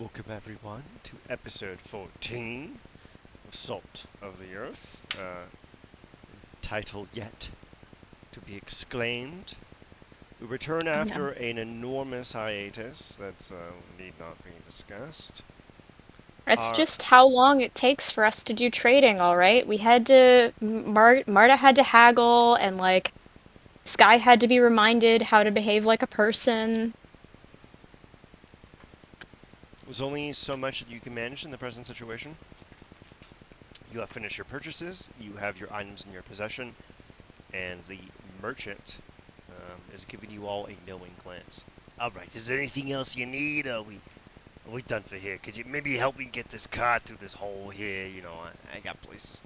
Welcome everyone to episode 14 of Salt of the Earth, title yet to be exclaimed. We return Oh no. after an enormous hiatus that need not be discussed. That's Our just how long it takes for us to do trading, all right? We had to Marta had to haggle and like Sky had to be reminded how to behave like a person. was only so much that you can manage in the present situation. You have finished your purchases, you have your items in your possession, and the merchant is giving you all a knowing glance. Alright, is there anything else you need? Are we done for here? Could you maybe help me get this car through this hole here? You know, I got places.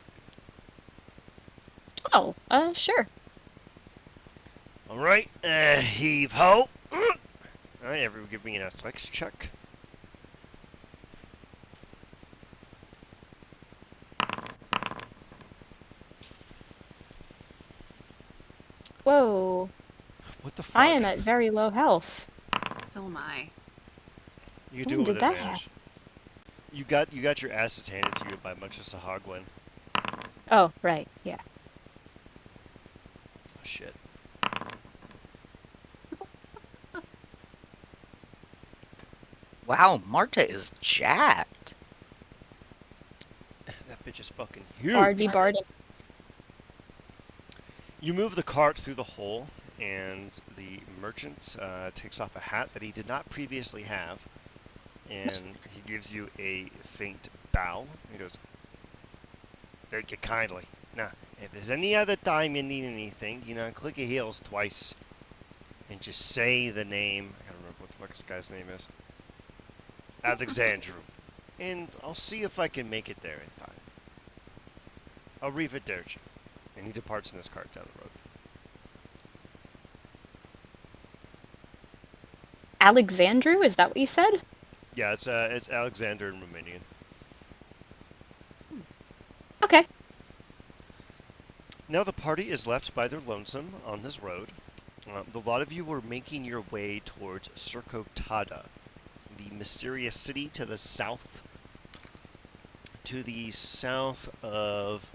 Oh, sure. Alright, heave ho. Alright, everyone give me an athletics check. Whoa. What the I fuck? am at very low health. So am I. You do When it with did that happen? advantage. You got your asses handed to you by much of Sahagwin. Oh, right. Yeah. Oh shit. Wow, Marta is jacked. That bitch is fucking huge. Bardy Barden. You move the cart through the hole, and the merchant takes off a hat that he did not previously have, and he gives you a faint bow. He goes, "Thank you kindly. Now, if there's any other time you need anything, click your heels twice, and just say the name. I gotta remember what the fuck this guy's name is. Alexandru. And I'll see if I can make it there in time. Arrivederci." And he departs in his cart down the road. Alexandru, is that what you said? Yeah, it's Alexander in Romanian. Okay. Now the party is left by their lonesome on this road. The lot of you were making your way towards Surkotada, the mysterious city to the south of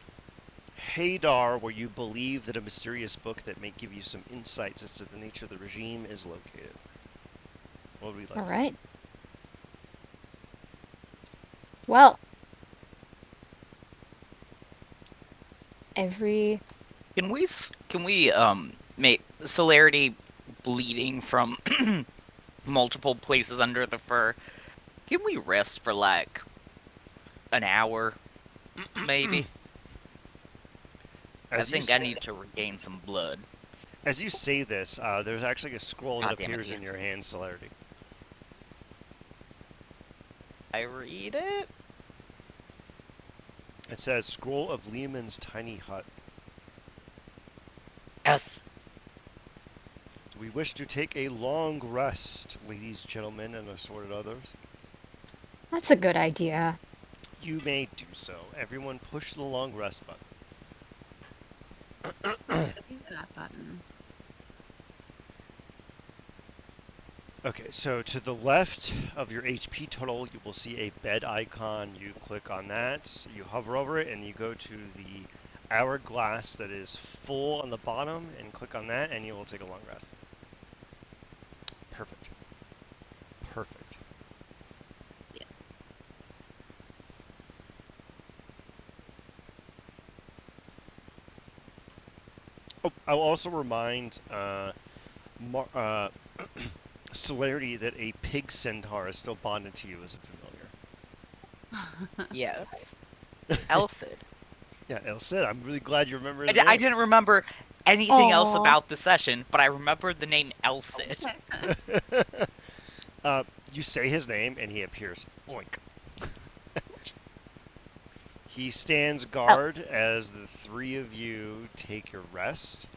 Hadar, where you believe that a mysterious book that may give you some insights as to the nature of the regime is located. What would we All like to do? right. Well, every Can we make celerity bleeding from multiple places under the fur? Can we rest for like an hour, maybe? I As you think I need to regain some blood. as you say this, there's actually a scroll that God damn it, appears in Ian. your hand, Celerity. I read it. It says Scroll of Lehman's Tiny Hut. Yes. We wish to take a long rest, ladies, gentlemen, and assorted others. That's a good idea. You may do so. Everyone push the long rest button. What is that button? Okay, so to the left of your HP total, you will see a bed icon. You click on that, you hover over it, and you go to the hourglass that is full on the bottom, and click on that, and you will take a long rest. Perfect. Perfect. Yeah. Oh, I'll also remind Celerity that a pig centaur is still bonded to you as a familiar. Yes. Elsid. Yeah, Elsid, I'm really glad you remember his I name. didn't remember anything else Aw. about the session, but I remembered the name Elsid. You say his name and he appears. Oink. He stands Oh, guard as the three of you take your rest.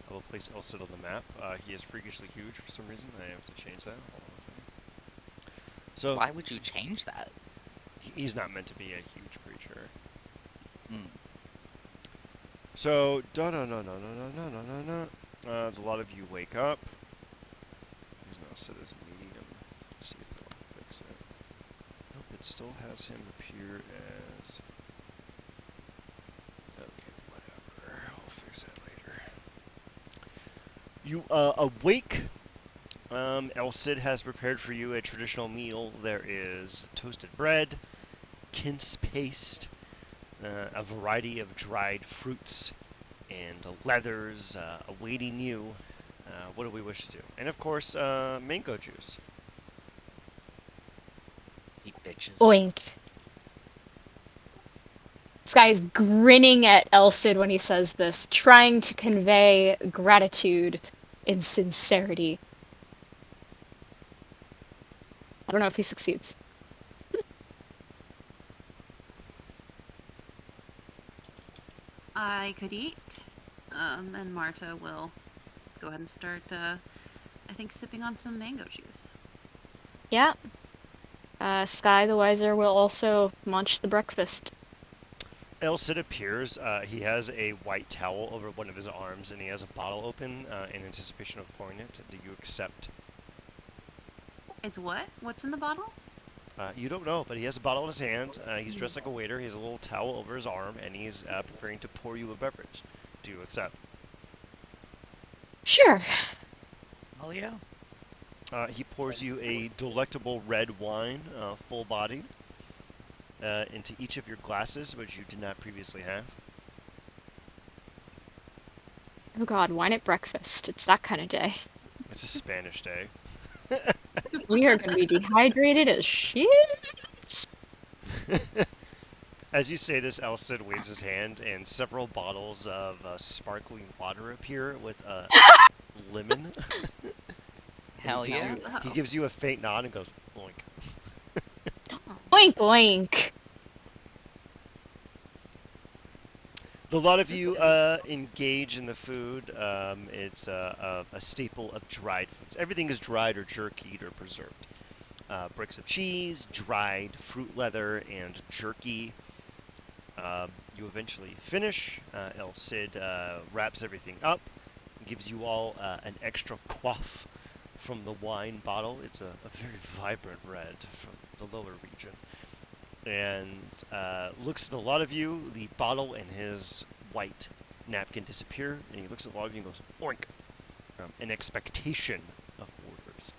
I will place Elsid on the map. He is freakishly huge for some reason. I have to change that. Hold on a second. So Why would you change that? he's not meant to be a huge creature. Hmm. So da da da da da da da da da. A lot of you wake up. He's gonna set his medium. Let's see if it'll it still has him appear as... Okay, whatever. I'll fix that later. You awake. El Cid has prepared for you a traditional meal. There is toasted bread, quince paste, a variety of dried fruits, and leathers awaiting you. What do we wish to do? And of course, mango juice. You bitches. Oink. This guy's grinning at Elsid when he says this, trying to convey gratitude and sincerity. I don't know if he succeeds. I could eat. And Marta will go ahead and start, I think, sipping on some mango juice. Yeah. Sky the Wiser will also munch the breakfast. El Cid appears. He has a white towel over one of his arms, and he has a bottle open in anticipation of pouring it. Do you accept? It's what? What's in the bottle? You don't know, but he has a bottle in his hand. He's dressed like a waiter. He has a little towel over his arm, and he's preparing to pour you a beverage. Do you accept? Sure. Hell yeah. He pours you a delectable red wine, full-bodied, into each of your glasses, which you did not previously have. Oh god, wine at breakfast. It's that kind of day. It's a Spanish day. We are going to be dehydrated as shit. As you say this, El Cid waves his hand, and several bottles of sparkling water appear with lemon. Hell he gives yeah. You, he gives you a faint nod and goes, oink. Oink oink. A lot of you engage in the food. It's a staple of dried foods. Everything is dried or jerkied or preserved. Bricks of cheese, dried fruit leather, and jerky. You eventually finish. El Cid wraps everything up, gives you all an extra quaff from the wine bottle. It's a very vibrant red from the lower region. And looks at a lot of you. The bottle and his white napkin disappear, and he looks at a lot of you and goes, oink, in expectation of orders.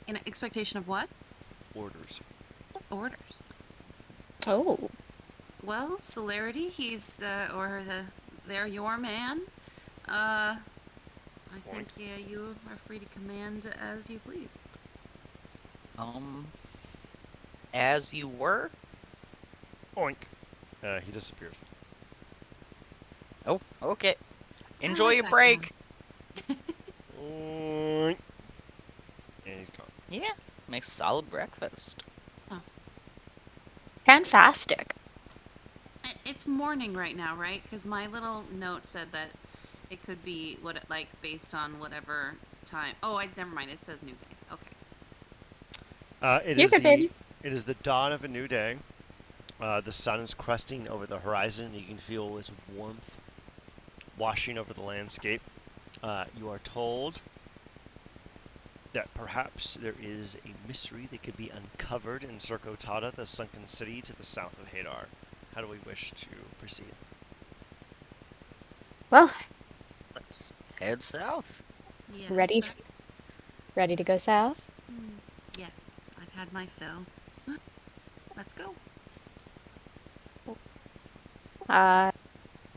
In expectation of what? Orders. Orders. Oh. Well, Celerity, he's, they're your man. I think, yeah, you are free to command as you please. As you were? Oink. He disappears. Oh, okay. I Enjoy like your that break. Oink. And he's gone. Yeah, makes a solid breakfast. Fantastic. It's morning right now, right? Because my little note said that it could be based on whatever time. Oh, never mind. It says new day. Okay. You're good, baby. It is the dawn of a new day. The sun is cresting over the horizon. You can feel its warmth washing over the landscape. You are told that perhaps there is a mystery that could be uncovered in Surkotada, the sunken city to the south of Hadar. How do we wish to proceed? Well, Let's head south. Yes. ready to go south? Yes. I've had my fill. Let's go.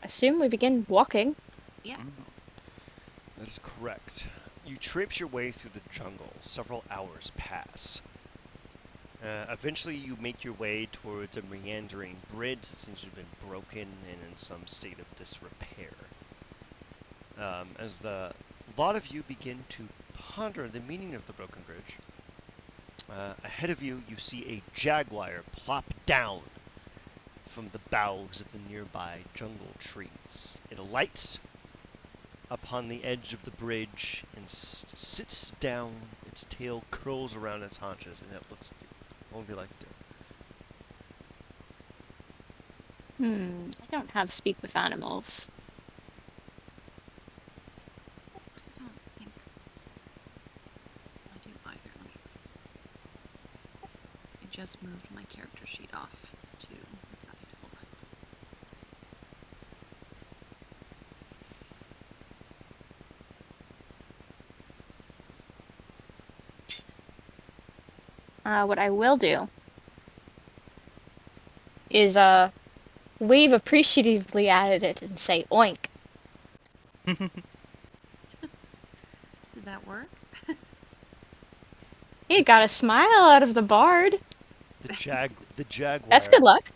Assume we begin walking. Yeah. That is correct. You traipse your way through the jungle. Several hours pass. Eventually, you make your way towards a meandering bridge that seems to have been broken and in some state of disrepair. As the lot of you begin to ponder the meaning of the broken bridge, ahead of you, you see a jaguar plop down from the boughs of the nearby jungle trees. It alights upon the edge of the bridge and sits down. Its tail curls around its haunches, and it looks at you. What would you like to do? I don't have speak with animals. I don't think I do either. Let me see. I just moved my character sheet off to the side. Hold on. What I will do is wave appreciatively at it and say oink. Did that work? You got a smile out of the bard. The jaguar. That's good luck.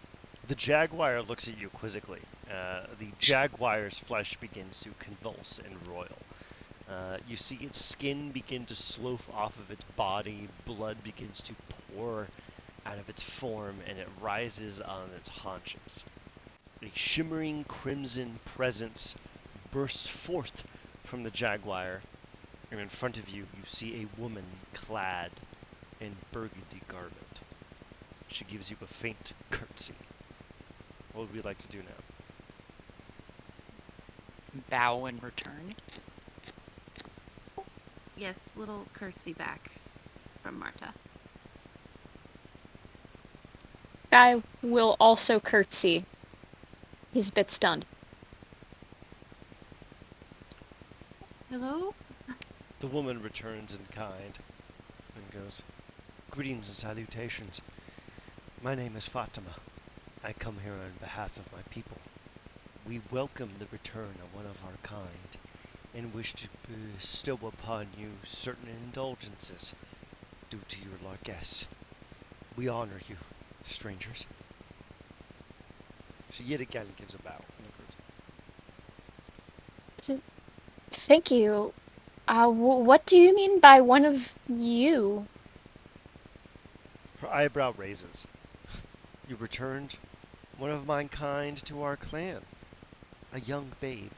The jaguar looks at you quizzically. The jaguar's flesh begins to convulse and roil. You see its skin begin to slough off of its body. Blood begins to pour out of its form, and it rises on its haunches. A shimmering crimson presence bursts forth from the jaguar, and in front of you, you see a woman clad in burgundy garment. She gives you a faint curtsy. What would we like to do now? Bow in return. Yes, little curtsy back from Marta. Guy will also curtsy. He's a bit stunned. Hello? The woman returns in kind and goes, "Greetings and salutations. My name is Fatima. I come here on behalf of my people. We welcome the return of one of our kind and wish to bestow upon you certain indulgences due to your largesse. We honor you, strangers." She yet again gives a bow and a curtsy. Thank you. What do you mean by one of you? Her eyebrow raises. "You returned one of mankind to our clan, a young babe.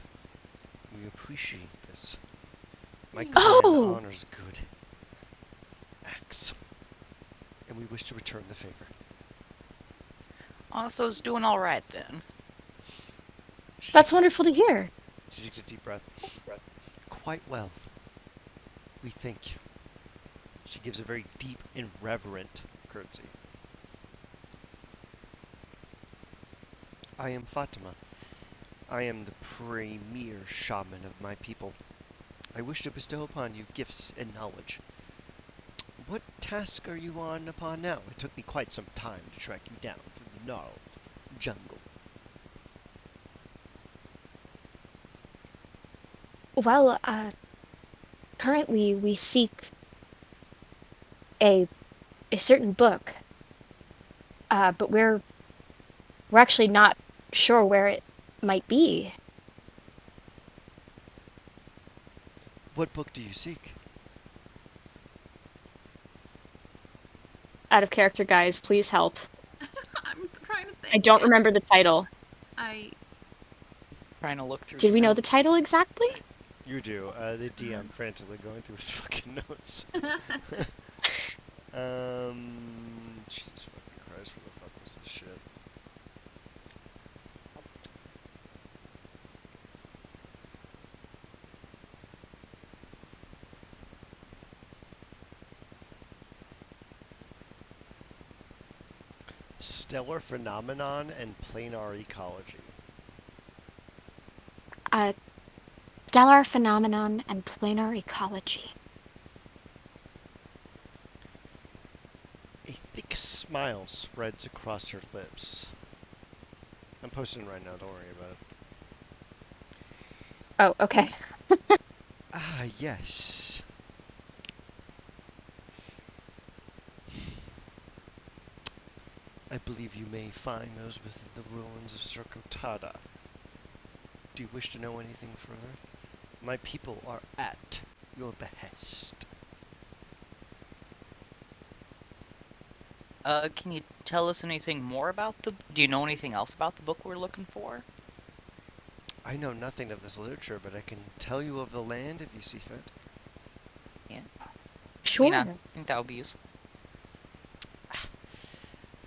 We appreciate this. My clan Oh! honors good acts, and we wish to return the favor." So it's doing all right then. That's wonderful to hear. She takes a deep breath. "Quite well. We thank you." She gives a very deep and reverent curtsy. "I am Fatima. I am the premier shaman of my people. I wish to bestow upon you gifts and knowledge. What task are you on upon now? It took me quite some time to track you down through the gnarled jungle." Well, currently we seek a certain book, but we're actually not sure where it might be. "What book do you seek?" Out of character, guys, please help. I'm trying to think. I don't remember the title. Trying to look through. Did the we know the notes. title exactly? You do. The DM frantically going through his fucking notes. Jesus fucking Christ, where the fuck was this shit? Stellar phenomenon and planar ecology. Stellar phenomenon and planar ecology. A thick smile spreads across her lips. I'm posting it right now, don't worry about it. Oh, okay. Ah, yes. I believe you may find those within the ruins of Circotada. Do you wish to know anything further? My people are at your behest. Can you tell us anything more about the... Do you know anything else about the book we're looking for? I know nothing of this literature, but I can tell you of the land if you see fit. Yeah. Sure. I think that would be useful.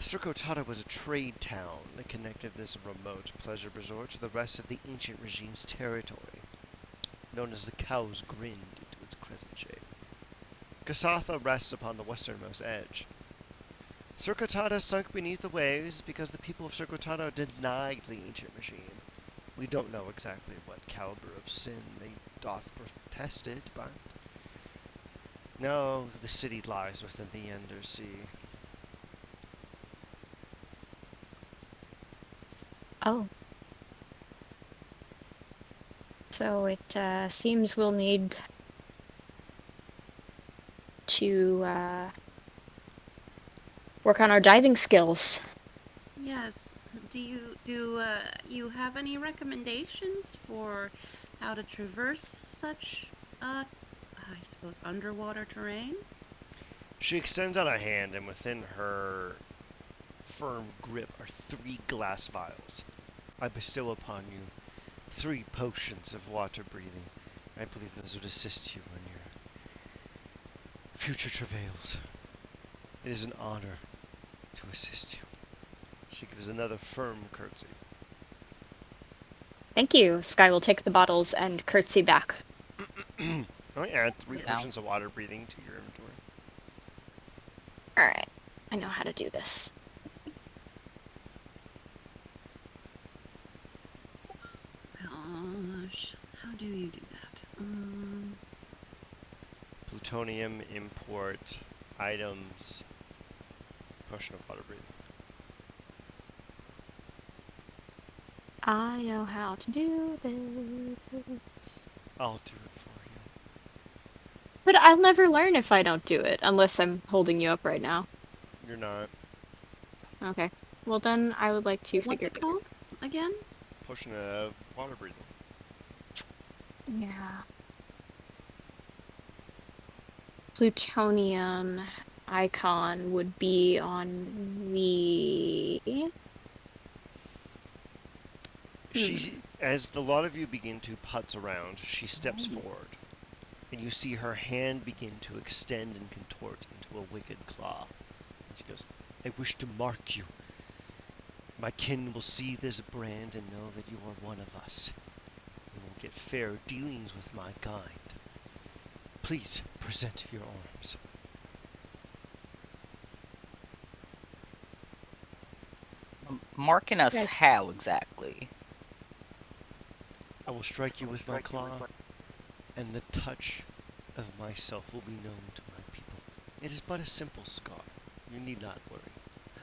Circotada was a trade town that connected this remote pleasure resort to the rest of the ancient regime's territory, known as the Cow's Grind into its crescent shape. Kasatha rests upon the westernmost edge. Surcotada sunk beneath the waves because the people of Surcotada denied the ancient machine. We don't know exactly what caliber of sin they doth protest it, but no, the city lies within the Undersea. Oh. So it seems we'll need to work on our diving skills. Yes. Do you have any recommendations for how to traverse such I suppose underwater terrain? She extends out a hand, and within her firm grip are 3 glass vials. I bestow upon you 3 potions of water breathing. I believe those would assist you in your future travails. It is an honor to assist you. She gives another firm curtsy. Thank you. Sky will take the bottles and curtsy back. I add 3 Yeah. potions of water breathing to your inventory. Alright. I know how to do this. Gosh, how do you do that? Plutonium import items. Potion of water breathing. I know how to do this. I'll do it for you. But I'll never learn if I don't do it, unless I'm holding you up right now. You're not. Okay. Well then, I would like to What's figure it called again? Potion of water breathing. Yeah. Plutonium icon would be on the... She, as the lot of you begin to putz around, she steps forward, and you see her hand begin to extend and contort into a wicked claw. And she goes, I wish to mark you. My kin will see this brand and know that you are one of us. You will get fair dealings with my kind. Please present your arms. Marking us Yes. how exactly? I will strike you with my claw, and the touch of myself will be known to my people. It is but a simple scar. You need not worry.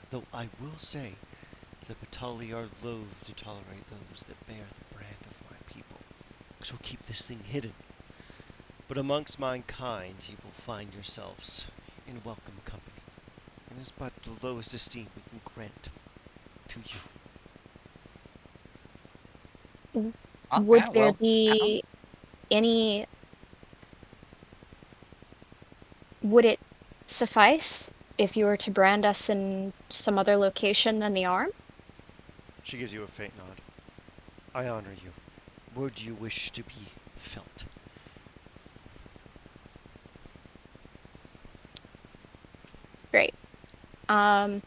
Though I will say, the Batali are loath to tolerate those that bear the brand of my people. So keep this thing hidden. But amongst mankind you will find yourselves in welcome company. It is but the lowest esteem we can grant to you. Would Okay, there well, be any... Would it suffice if you were to brand us in some other location than the arm? She gives you a faint nod. I honor you. Would you wish to be felt? Great. I'm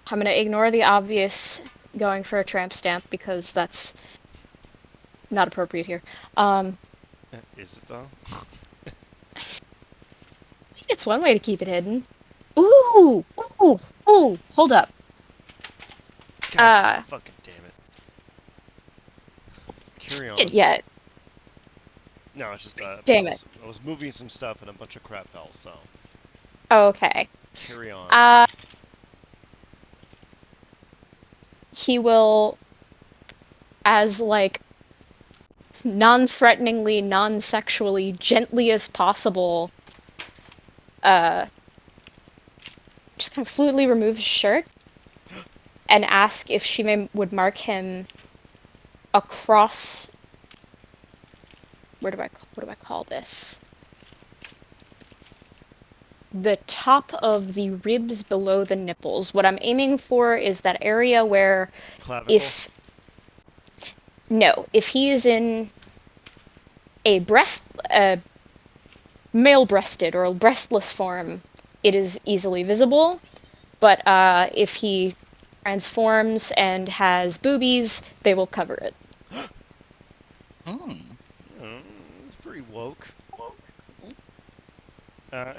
gonna ignore the obvious going for a tramp stamp because that's not appropriate here. Is it though? It's one way to keep it hidden. Ooh! Ooh! Ooh! Hold up. God fucking damn it. Carry It on. yet. No, it's just Damn I was moving some stuff and a bunch of crap fell, so Okay. carry on. He will, as like non-threateningly, non-sexually, gently as possible, just kind of fluidly remove his shirt and ask if she would mark him across. What do I call this? The top of the ribs below the nipples. What I'm aiming for is that area where Clavicle? if he is in a male-breasted or a breastless form, it is easily visible. But if he transforms and has boobies, they will cover it. Hmm. It's pretty woke.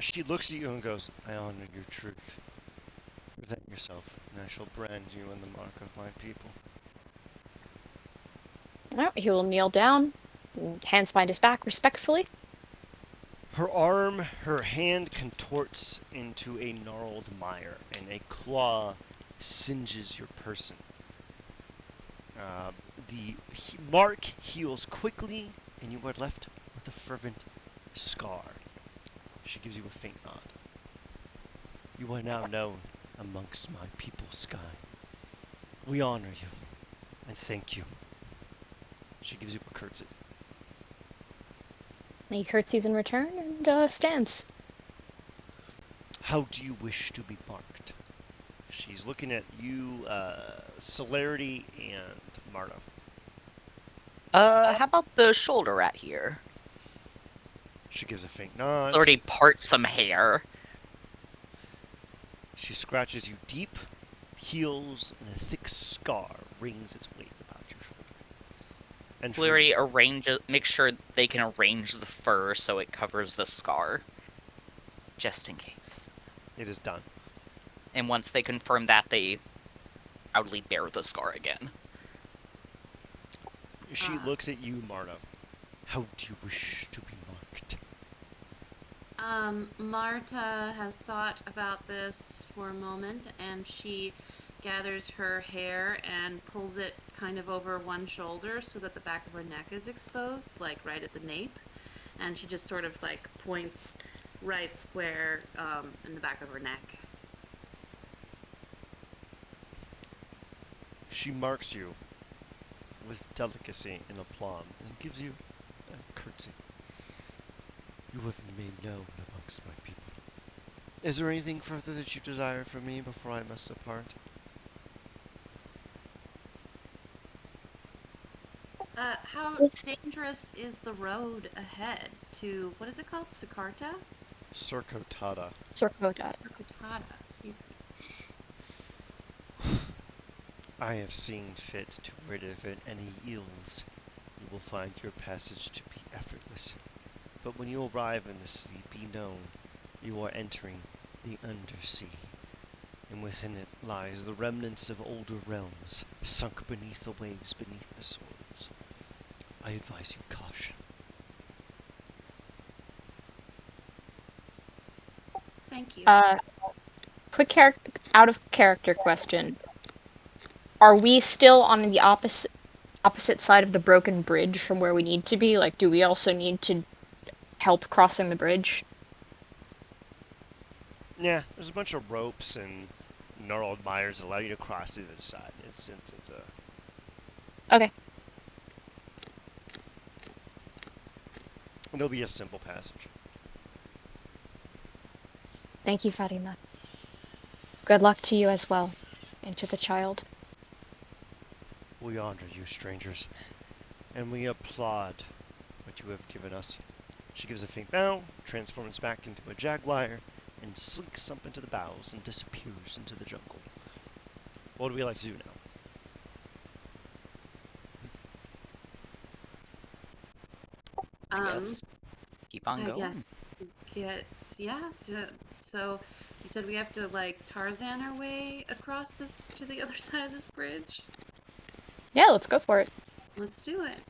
She looks at you and goes, I honor your truth. Present yourself, and I shall brand you in the mark of my people. Oh, he will kneel down, hands behind his back respectfully. Her hand contorts into a gnarled mire, and a claw singes your person. The mark heals quickly, and you are left with a fervent scar. She gives you a faint nod. You are now known amongst my people, Sky. We honor you, and thank you. She gives you a curtsy. He curtsies in return and stands. How do you wish to be marked? She's looking at you, Celerity, and Marta. How about the shoulder rat here? She gives a faint nod. It's already part some hair. She scratches you deep, heals, and a thick scar rings its weight about your shoulder. And for Celerity make sure they can arrange the fur so it covers the scar. Just in case. it is done. And once they confirm that, they proudly bear the scar again. She looks at you, Marta. How do you wish to be marked? Marta has thought about this for a moment, and she gathers her hair and pulls it kind of over one shoulder so that the back of her neck is exposed, like right at the nape. And she just sort of like points right square in the back of her neck. She marks you with delicacy and aplomb and gives you a curtsy. You have been made known amongst my people. Is there anything further that you desire from me before I must depart? How dangerous is the road ahead to, what is it called? Sukarta? Circotada. Circota. Circuitada, excuse me. I have seen fit to rid of it any ills. You will find your passage to be effortless. But when you arrive in the sea, be known you are entering the Undersea, and within it lies the remnants of older realms, sunk beneath the waves beneath the soils. I advise you caution. Thank you. Quick out of character question. Are we still on the opposite side of the broken bridge from where we need to be? Like, do we also need to help crossing the bridge? Yeah, there's a bunch of ropes and gnarled mires that allow you to cross to the other side. It's a... Okay. It'll be a simple passage. Thank you, Fatima. Good luck to you as well, and to the child. We honor you, strangers, and we applaud what you have given us. She gives a faint bow, transforms back into a jaguar, and slinks up into the bows and disappears into the jungle. What do we like to do now? Yes. Keep on I going. guess so you said we have to like Tarzan our way across this to the other side of this bridge? Yeah, let's go for it. Let's do it.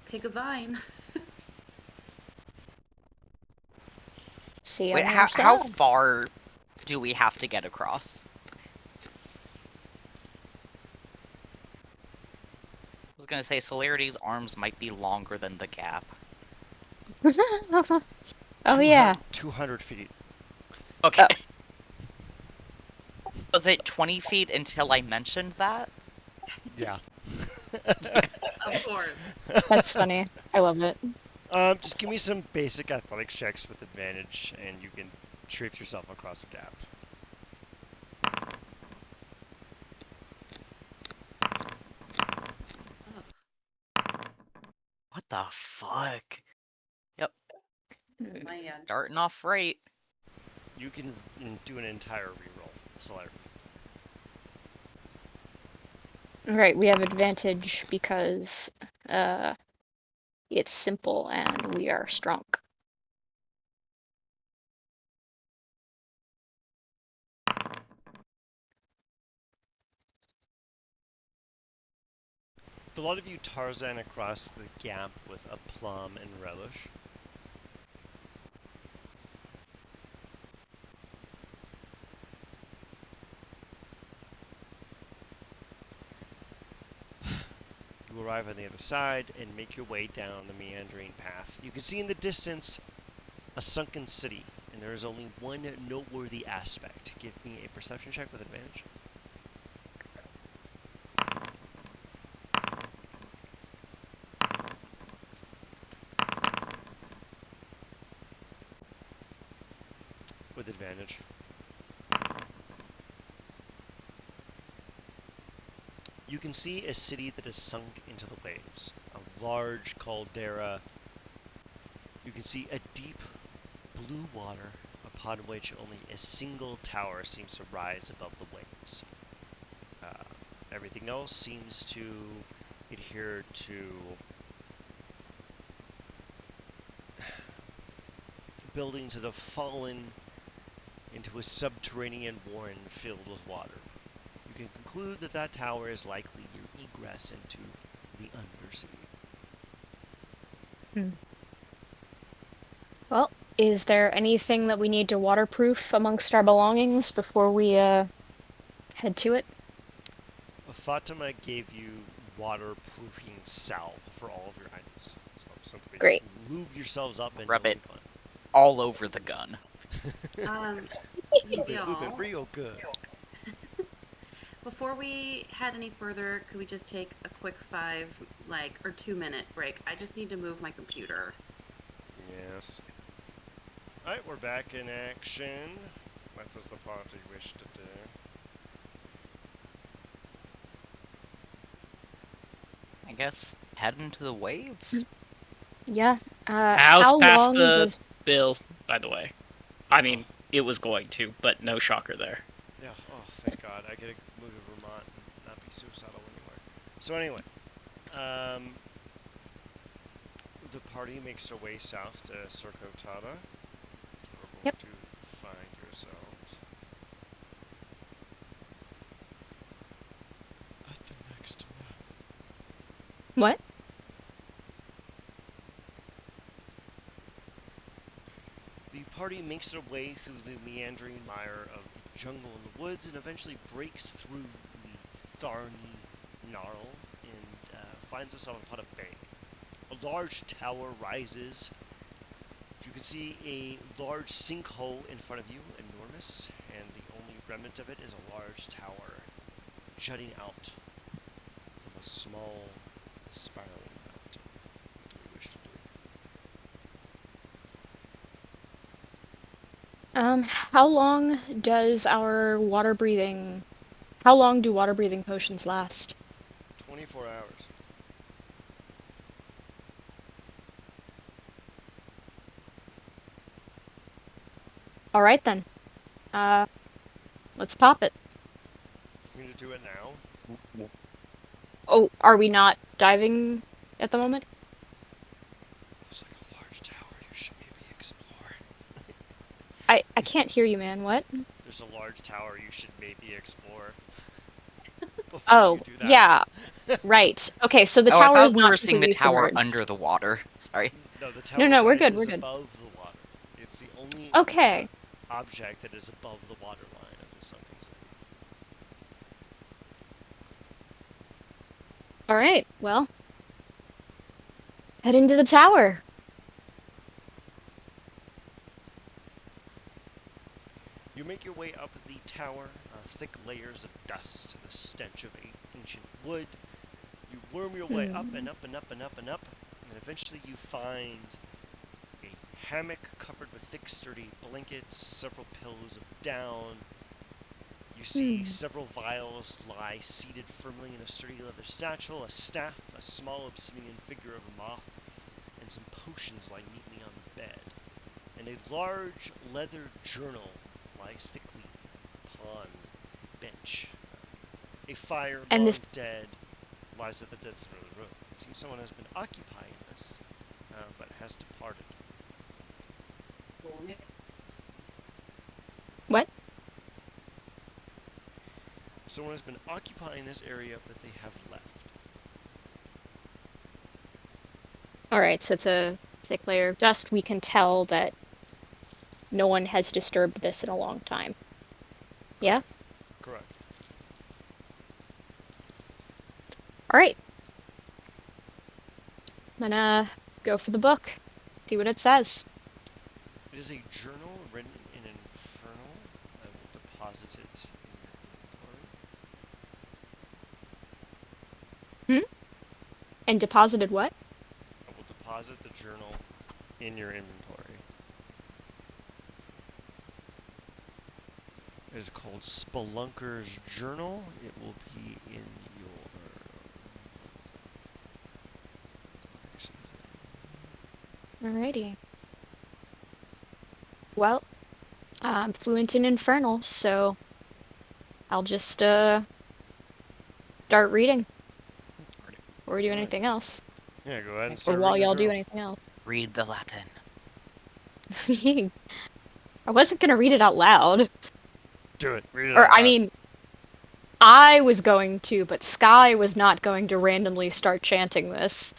Pick a vine. See you Wait, on the other how side. far do we have to get across? I was gonna say Celerity's arms might be longer than the gap. Oh yeah. 200 feet. Okay. Oh. Was it 20 feet until I mentioned that? Yeah. Of course. That's funny. I love it. Just give me some basic athletics checks with advantage, and you can traipse yourself across the gap. Ugh. What the fuck? Yep, Man. starting off right. You can do an entire reroll, Celerity. Right, we have advantage because it's simple and we are strong. A lot of you Tarzan across the gap with a plum and relish. You arrive on the other side and make your way down the meandering path. You can see in the distance a sunken city, and there is only one noteworthy aspect. Give me a perception check with advantage. With advantage. You can see a city that has sunk into the waves. A large caldera. You can see a deep blue water upon which only a single tower seems to rise above the waves. Everything else seems to adhere to buildings that have fallen into a subterranean warren filled with water. You can conclude that that tower is likely your egress into the Undersea. Well, is there anything that we need to waterproof amongst our belongings before we head to it? Fatima gave you waterproofing salve for all of your items. So simply Great. lube yourselves up and Rub you'll it. be fine. All over the gun. Lube it Y'all, real good. before we head any further, could we just take a quick 2-minute break? I just need to move my computer. Yes. Alright, we're back in action. What does the party wish to do? I guess head into the waves. Yeah. House How passed long the does... bill, by the way. I mean, it was going to, but no shocker there. Yeah, oh, thank God. I get to move to Vermont and not be suicidal anymore. So anyway, the party makes their way south to Surcotada. You're going Yep. to find yourselves at the next map. What? The party makes their way through the meandering mire of the jungle and the woods and eventually breaks through the thorny gnarl and finds itself upon a bay. A large tower rises. You can see a large sinkhole in front of you, enormous, and the only remnant of it is a large tower jutting out from a small spiraling mountain. What do we wish to do? How long does our water breathing... How long do water breathing potions last? 24 hours. All right then. Let's pop it. You need to do it now? Oh, are we not diving at the moment? There's like a large tower you should maybe explore. I can't hear you, man. What? There's a large tower you should maybe explore. Before Oh, you do that. yeah. Right. Okay, so the Oh, I tower is thought we not were seeing the completely tower submerged. under the water. Sorry. No, the tower No, we're rises good, we're good. above the water. It's the only Okay. object that is above the water line of the sunken city. All right. Well, head into the tower. You make your way up the tower, thick layers of dust, the stench of ancient wood. You worm your way up and up and up and up and up, and eventually you find a hammock covered with thick, sturdy blankets, several pillows of down. You see several vials lie seated firmly in a sturdy leather satchel, a staff, a small obsidian figure of a moth, and some potions lie neatly on the bed. And a large leather journal lies thickly upon a bench. A fire, And long this... dead, lies at the dead center of the room. It seems someone has been occupying this, but has departed. What? Someone has been occupying this area, but they have left. Alright, so it's a thick layer of dust. We can tell that no one has disturbed this in a long time. Yeah? Correct. Alright. I'm gonna go for the book. See what it says. It is a journal written in Infernal. I will deposit it in your inventory. And deposited what? I will deposit the journal in your inventory. It is called Spelunker's Journal. It will be in your... Alrighty. Well, I'm fluent in Infernal, so I'll just start reading. Or do Alright. anything else. Yeah, go ahead and Or start while reading the y'all do journal. anything else. Read the Latin. I wasn't gonna read it out loud. Do it. Read it Or, out I loud. mean, I was going to, but Sky was not going to randomly start chanting this.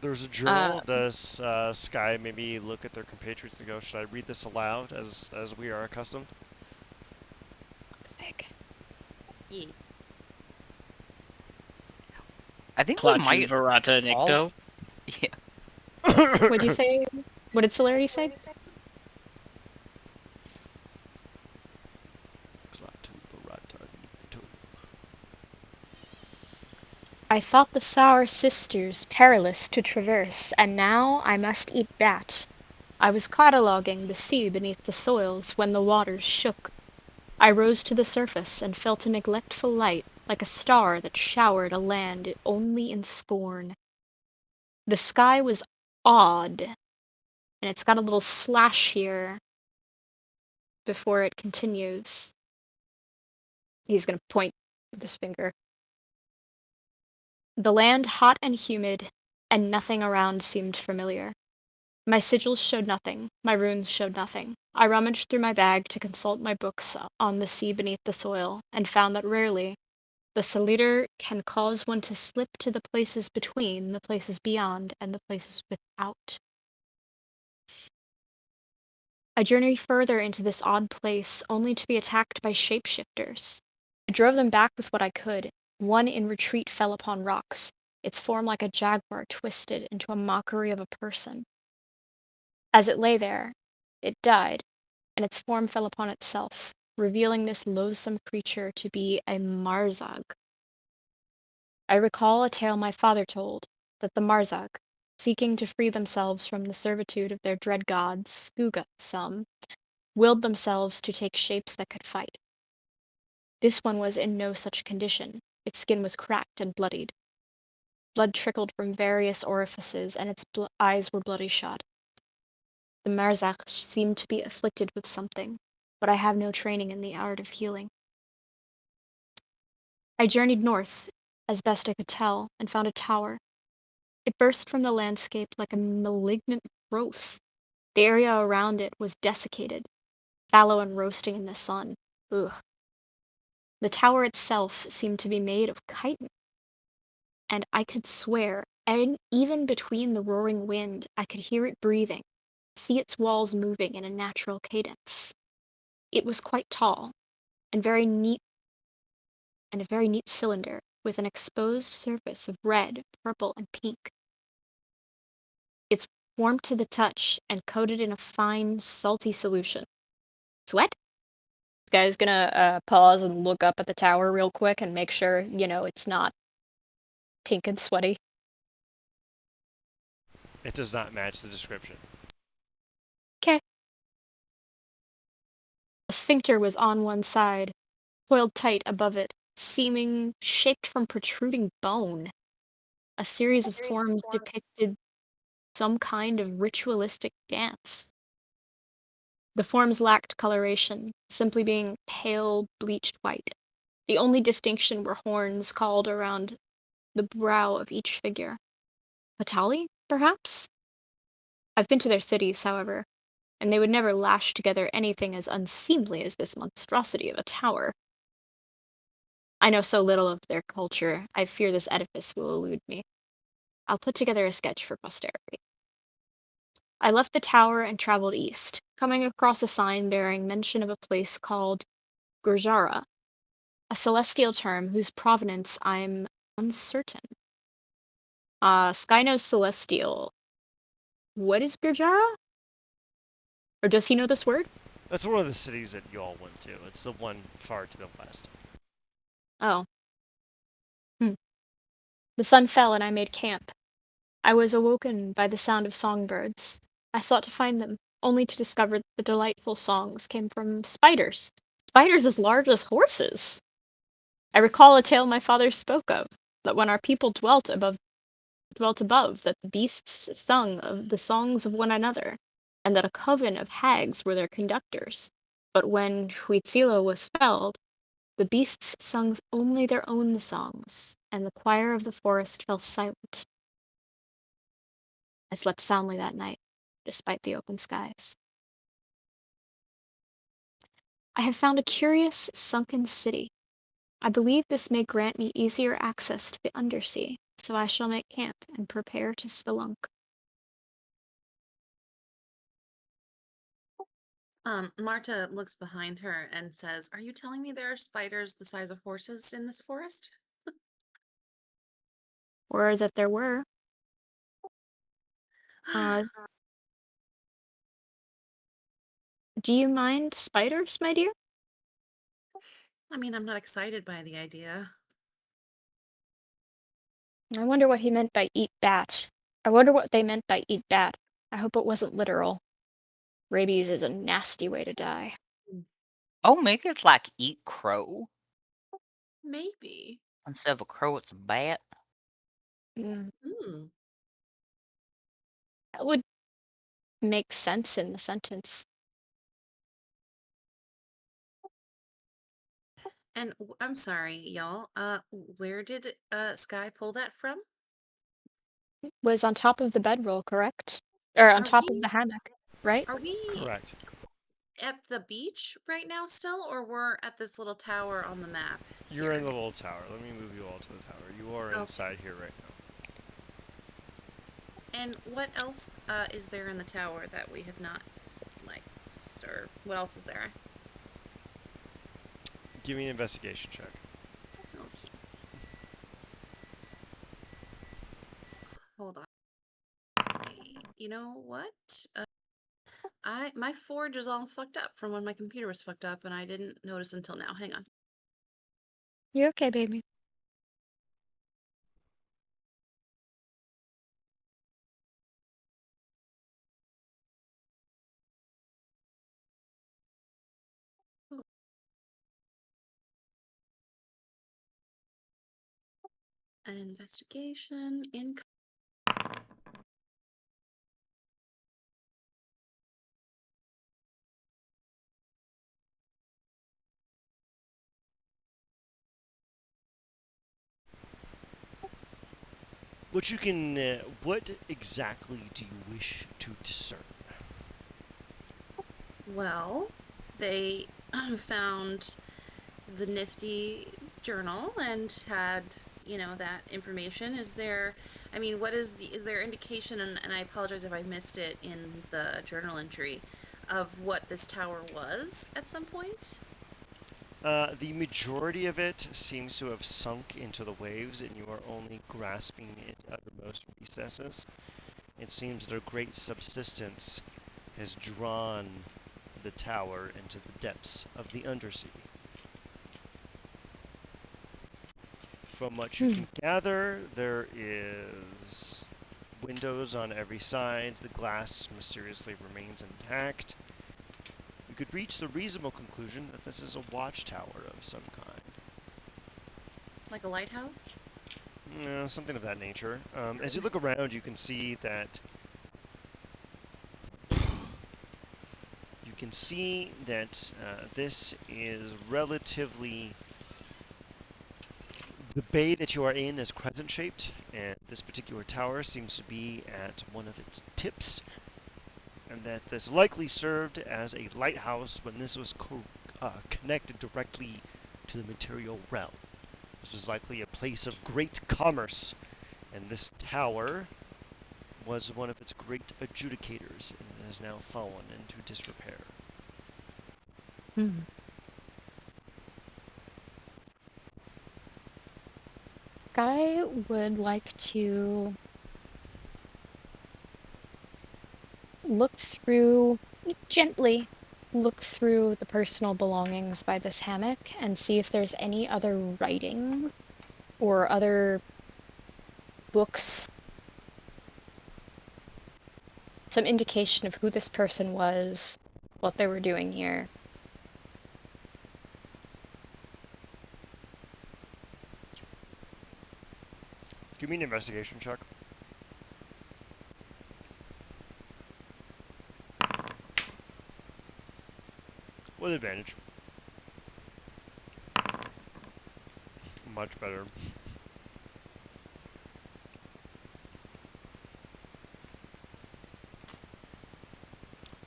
There's a journal. Does Sky maybe look at their compatriots and go, should I read this aloud as we are accustomed? Thick. Yes. I think we Klaatu might Verata all. Nikto. Yeah. What'd you say? What did Celerity say? I thought the sour sisters perilous to traverse, and now I must eat that. I was cataloguing the sea beneath the soils when the waters shook. I rose to the surface and felt a neglectful light, like a star that showered a land only in scorn. The sky was odd, and it's got a little slash here before it continues. He's going to point with his finger. The land hot and humid, and nothing around seemed familiar. My sigils showed nothing, my runes showed nothing. I rummaged through my bag to consult my books on the sea beneath the soil, and found that rarely the Saliter can cause one to slip to the places between, the places beyond, and the places without. I journeyed further into this odd place, only to be attacked by shapeshifters. I drove them back with what I could. One in retreat fell upon rocks, its form like a jaguar twisted into a mockery of a person. As it lay there, it died, and its form fell upon itself, revealing this loathsome creature to be a Marzag. I recall a tale my father told, that the Marzag, seeking to free themselves from the servitude of their dread gods, Skuga some, willed themselves to take shapes that could fight. This one was in no such condition. Its skin was cracked and bloodied. Blood trickled from various orifices, and its eyes were bloody shot. The Marzak seemed to be afflicted with something, but I have no training in the art of healing. I journeyed north, as best I could tell, and found a tower. It burst from the landscape like a malignant growth. The area around it was desiccated, fallow and roasting in the sun. Ugh. The tower itself seemed to be made of chitin, and I could swear, and even between the roaring wind, I could hear it breathing, see its walls moving in a natural cadence. It was quite tall, and a very neat cylinder, with an exposed surface of red, purple, and pink. It's warm to the touch and coated in a fine, salty solution. Sweat? This guy's gonna pause and look up at the tower real quick and make sure, it's not pink and sweaty. It does not match the description. Okay. A sphincter was on one side, coiled tight above it, seeming shaped from protruding bone. A series of forms depicted some kind of ritualistic dance. The forms lacked coloration, simply being pale, bleached white. The only distinction were horns called around the brow of each figure. Patali, perhaps? I've been to their cities, however, and they would never lash together anything as unseemly as this monstrosity of a tower. I know so little of their culture, I fear this edifice will elude me. I'll put together a sketch for posterity. I left the tower and traveled east, coming across a sign bearing mention of a place called Gurjara, a celestial term whose provenance I'm uncertain. Sky knows celestial. What is Gurjara? Or does he know this word? That's one of the cities that you all went to. It's the one far to the west. Oh. The sun fell and I made camp. I was awoken by the sound of songbirds. I sought to find them, only to discover that the delightful songs came from spiders. Spiders as large as horses. I recall a tale my father spoke of, that when our people dwelt above, that the beasts sung of the songs of one another, and that a coven of hags were their conductors. But when Huitzilo was felled, the beasts sung only their own songs, and the choir of the forest fell silent. I slept soundly that night, despite the open skies. I have found a curious sunken city. I believe this may grant me easier access to the Undersea, so I shall make camp and prepare to spelunk. Marta looks behind her and says, "Are you telling me there are spiders the size of horses in this forest?" Or that there were. Uh, do you mind spiders, my dear? I mean, I'm not excited by the idea. I wonder what he meant by eat bat. I wonder what they meant by eat bat. I hope it wasn't literal. Rabies is a nasty way to die. Oh, maybe it's like eat crow. Maybe. Instead of a crow, it's a bat. Mm, Hmm. that would make sense in the sentence. And I'm sorry, y'all. Where did Sky pull that from? Was on top of the bedroll, correct? Or on Are top of we the hammock, right? are we Correct. at the beach right now still, or we're at this little tower on the map You're here? in the little tower. Let me move you all to the tower. You are Okay. inside here right now. And what else is there in the tower that we have not served? What else is there? Give me an investigation check. Okay. Hold on. You know what? My forge is all fucked up from when my computer was fucked up, and I didn't notice until now. Hang on. You okay, baby? Investigation in. What exactly do you wish to discern? Well, they found the nifty journal and had, that information. I mean, is there indication, and I apologize if I missed it in the journal entry, of what this tower was at some point? The majority of it seems to have sunk into the waves, and you are only grasping its uttermost recesses. It seems that a great subsistence has drawn the tower into the depths of the undersea. From what you can gather, there is windows on every side. The glass mysteriously remains intact. You could reach the reasonable conclusion that this is a watchtower of some kind. Like a lighthouse? Something of that nature. As you look around, you can see that this is relatively. The bay that you are in is crescent-shaped, and this particular tower seems to be at one of its tips, and that this likely served as a lighthouse when this was connected directly to the material realm. This was likely a place of great commerce And this tower was one of its great adjudicators and has now fallen into disrepair. Hmm. I would like to gently look through the personal belongings by this hammock and see if there's any other writing or other books, some indication of who this person was, what they were doing here. Give me an investigation check. With advantage. Much better.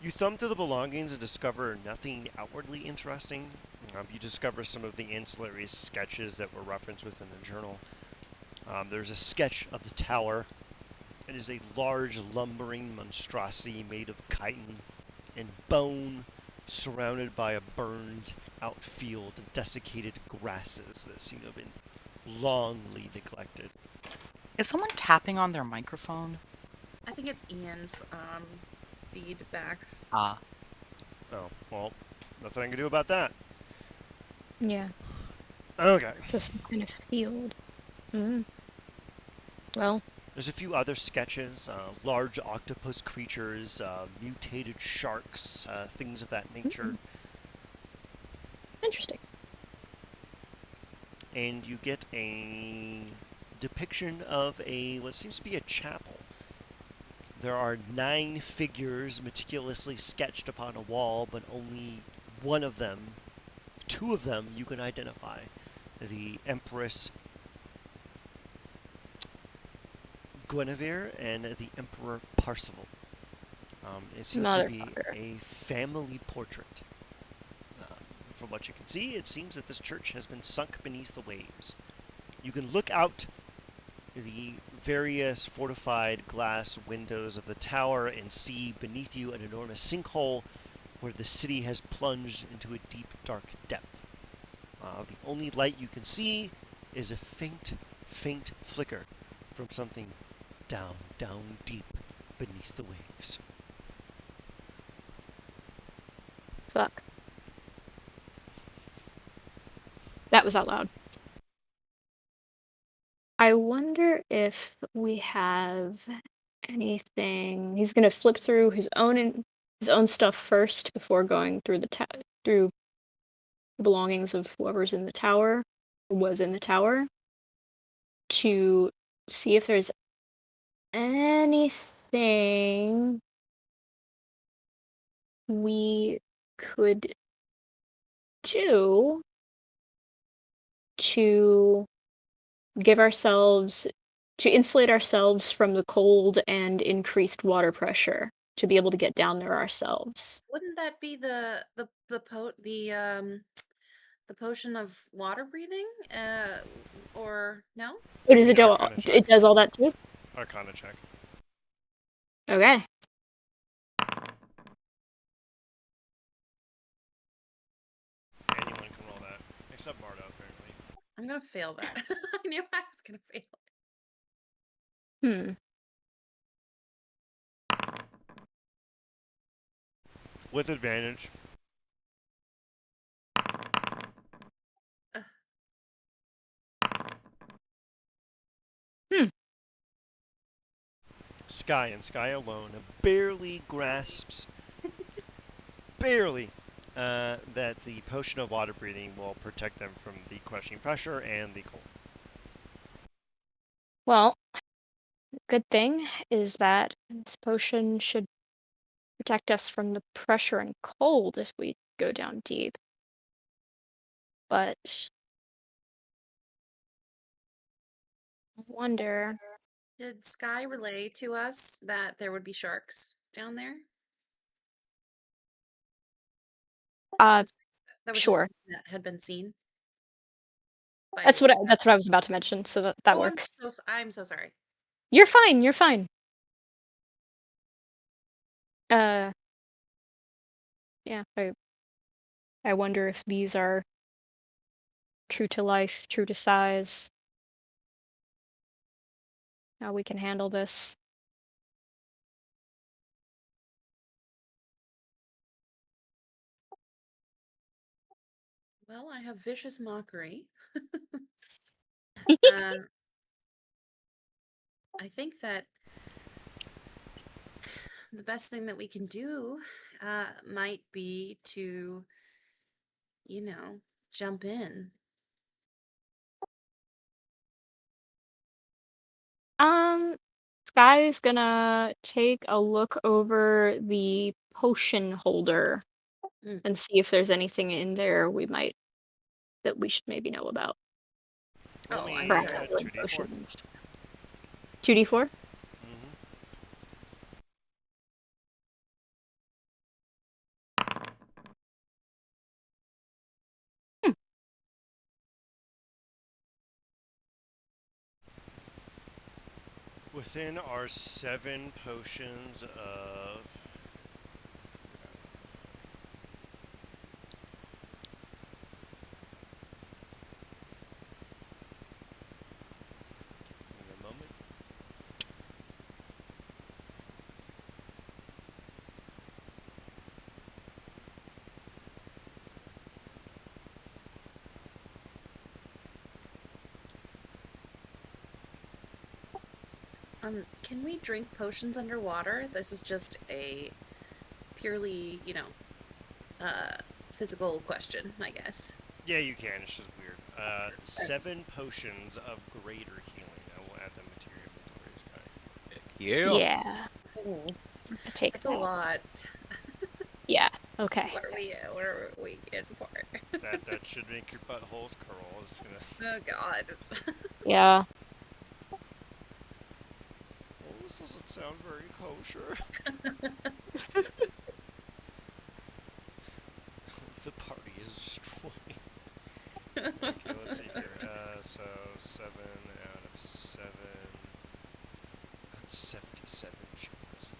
You thumb through the belongings and discover nothing outwardly interesting. You discover some of the ancillary sketches that were referenced within the journal. There's a sketch of the tower. It is a large lumbering monstrosity made of chitin and bone, surrounded by a burned out field of desiccated grasses that seem to have been longly neglected. Is someone tapping on their microphone? I think it's Ian's feedback. Ah. Oh, well, nothing I can do about that. Yeah, Okay. so some kind of field. Well, There's a few other sketches, large octopus creatures, mutated sharks, things of that nature. Interesting. And you get a depiction of what seems to be a chapel. There are 9 figures meticulously sketched upon a wall, but only one of them, 2 of them you can identify. The Empress Guinevere and the Emperor Parsifal. It seems to be Motherfucker. a family portrait. From what you can see, it seems that this church has been sunk beneath the waves. You can look out the various fortified glass windows of the tower and see beneath you an enormous sinkhole where the city has plunged into a deep, dark depth. The only light you can see is a faint, faint flicker from something down, down deep beneath the waves. Fuck. That was out loud. I wonder if we have anything. He's gonna flip through his own stuff first before going through through the belongings of whoever's in the tower or was in the tower to see if there's anything we could do to give ourselves to insulate ourselves from the cold and increased water pressure to be able to get down there ourselves. Wouldn't that be the potion of water breathing? Or no? What Give does me it an do? Arcana check. It does all that too? Arcana check. Okay. Anyone can roll that, except Marta, apparently. I'm gonna fail that. I knew I was gonna fail. Hmm. With advantage. Ugh. Sky and Sky alone barely grasps, barely, that the potion of water breathing will protect them from the crushing pressure and the cold. Well, good thing is that this potion should protect us from the pressure and cold if we go down deep. But I wonder. Did Sky relay to us that there would be sharks down there? Uh, 'Cause that was just sure. something that had been seen by That's what Sky. I was about to mention, so that Oh, works. I'm so sorry. You're fine, you're fine. Yeah, I wonder if these are true to life, true to size, how we can handle this. Well, I have vicious mockery. uh, I think that the best thing that we can do might be to, you know, jump in. Sky's gonna take a look over the potion holder Mm. and see if there's anything in there that we should maybe know about. Roll Oh, I'm me Perhaps sorry. healing 2d4. potions. 2d4? Mm-hmm. Hmm. Within our 7 potions of in a moment. Can we drink potions underwater? This is just a purely, physical question, I guess. Yeah, you can. It's just weird. 7 potions of greater healing. I will add them to your inventory, Sky. Yeah. Yeah, Oh, I take that's a that. lot. Yeah, okay. What are we in for? That should make your buttholes curl. It's gonna. Oh God. Yeah. Oh, this doesn't sound very kosher. The party is destroyed. Okay, let's see here. So 7 out of 7. That's 77. Jesus.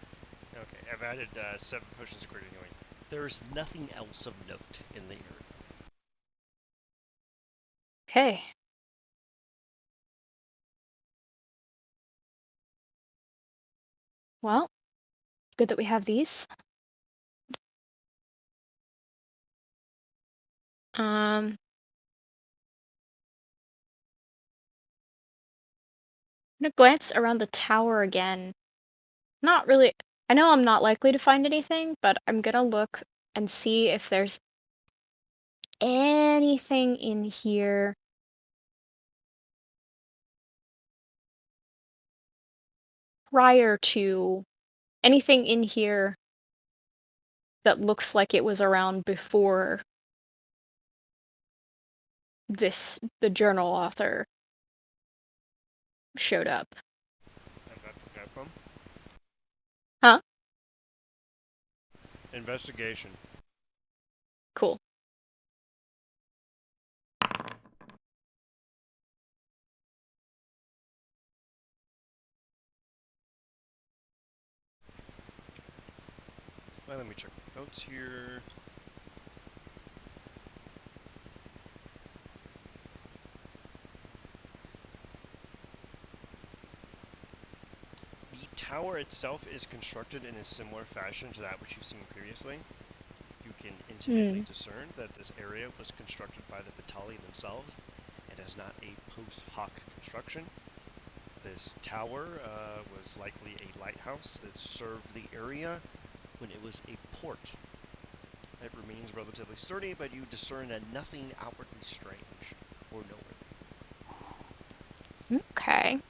Okay, I've added 7 potions of greater healing. There's nothing else of note in the area. Okay. Well, good that we have these. Um, I'm gonna glance around the tower again. Not really. I know I'm not likely to find anything, but I'm gonna look and see if there's anything in here prior to anything in here that looks like it was around before the journal author showed up. I've got them. Huh? Investigation. Cool. Well, let me check my notes here. The tower itself is constructed in a similar fashion to that which you've seen previously. You can intimately Hmm. discern that this area was constructed by the Batali themselves and is not a post hoc construction. This tower was likely a lighthouse that served the area when it was a port. It remains relatively sturdy, but you discern that nothing outwardly strange or noteworthy. Okay.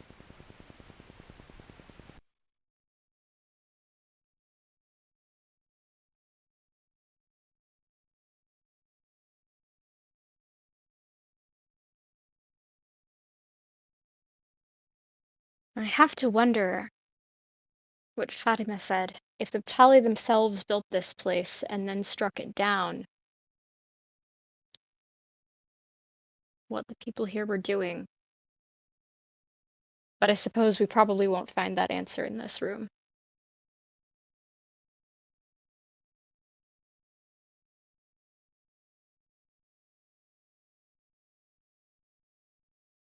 I have to wonder what Fatima said. If the Tali themselves built this place and then struck it down, what the people here were doing. But I suppose we probably won't find that answer in this room.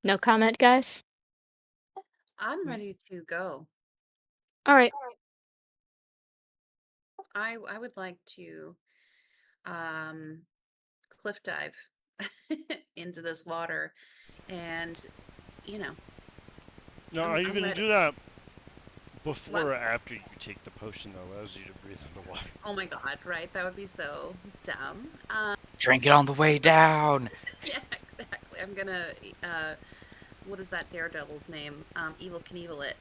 No comment, guys? I'm ready to go. Alright. I would like to um cliff dive into this water and you know, Now, are you I'm going to ready. do that What? before or after you take the potion that allows you to breathe underwater? Oh my god, right? That would be so dumb. Drink it on the way down. Yeah, exactly. I'm gonna what is that daredevil's name? Evil Knievel it.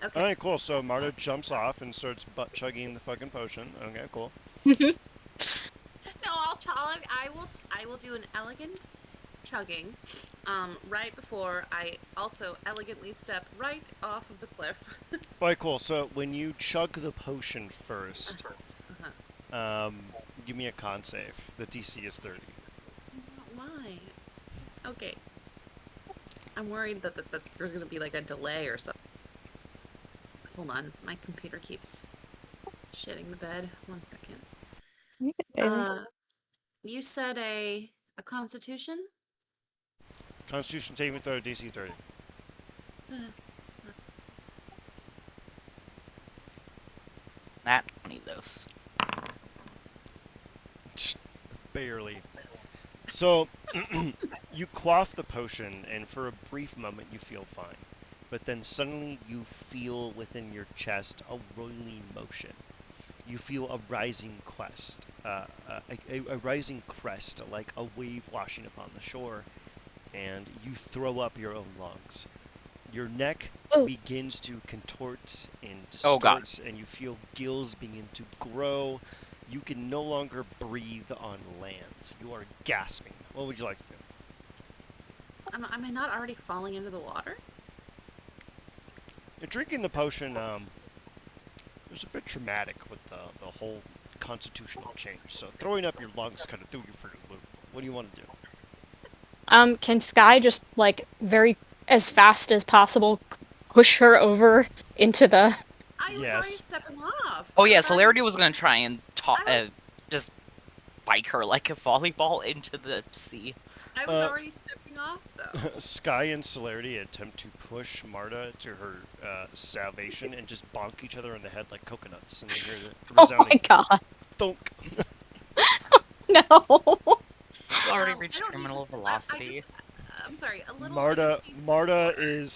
Okay. Alright, cool. So Marta jumps off and starts butt chugging the fucking potion. Okay, cool. No, I'll chug. I will do an elegant chugging, right before I also elegantly step right off of the cliff. Alright, cool. So when you chug the potion first, Uh-huh. give me a con save. The DC is 30. Why? Okay. I'm worried that there's gonna be like a delay or something. Hold on, my computer keeps shitting the bed. 1 second. Uh, you said a constitution? Constitution saving throw, DC 30. That 20 those. Barely. So, you quaff the potion, and for a brief moment you feel fine. But then suddenly you feel within your chest a roiling motion. You feel a rising a rising crest, like a wave washing upon the shore, and you throw up your own lungs. Your neck Oh. begins to contort and Oh, God. distorts, and you feel gills begin to grow. You can no longer breathe on land. You are gasping. What would you like to do? Am I not already falling into the water? Drinking the potion was a bit traumatic with the whole constitutional change. So throwing up your lungs kind of threw you for a loop. What do you want to do? Can Sky just, like, as fast as possible, push her over into the... I was already Yes. stepping off. Oh I yeah, was already- Celerity was gonna try and I was- just spike her like a volleyball into the sea. I was already stepping off though. Sky and Celerity attempt to push Marta to her salvation and just bonk each other in the head like coconuts, and you hear the Oh resounding my god. thunk. No. It's already I reached don't need terminal to. velocity. I'm sorry. A little. Marta undersea Marta water. is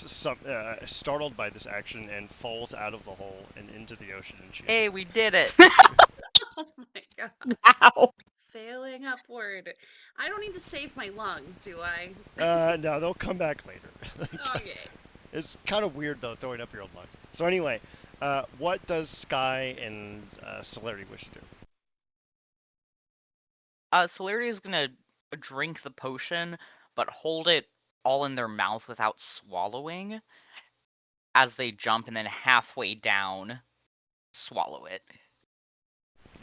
startled by this action and falls out of the hole and into the ocean. And she Hey, we did it! Oh my god. Wow. Failing upward. I don't need to save my lungs, do I? no, they'll come back later. Okay. It's kind of weird though, throwing up your own lungs. So anyway, what does Sky and Celerity wish to do? Celerity is gonna drink the potion, but hold it all in their mouth without swallowing as they jump, and then halfway down, swallow it.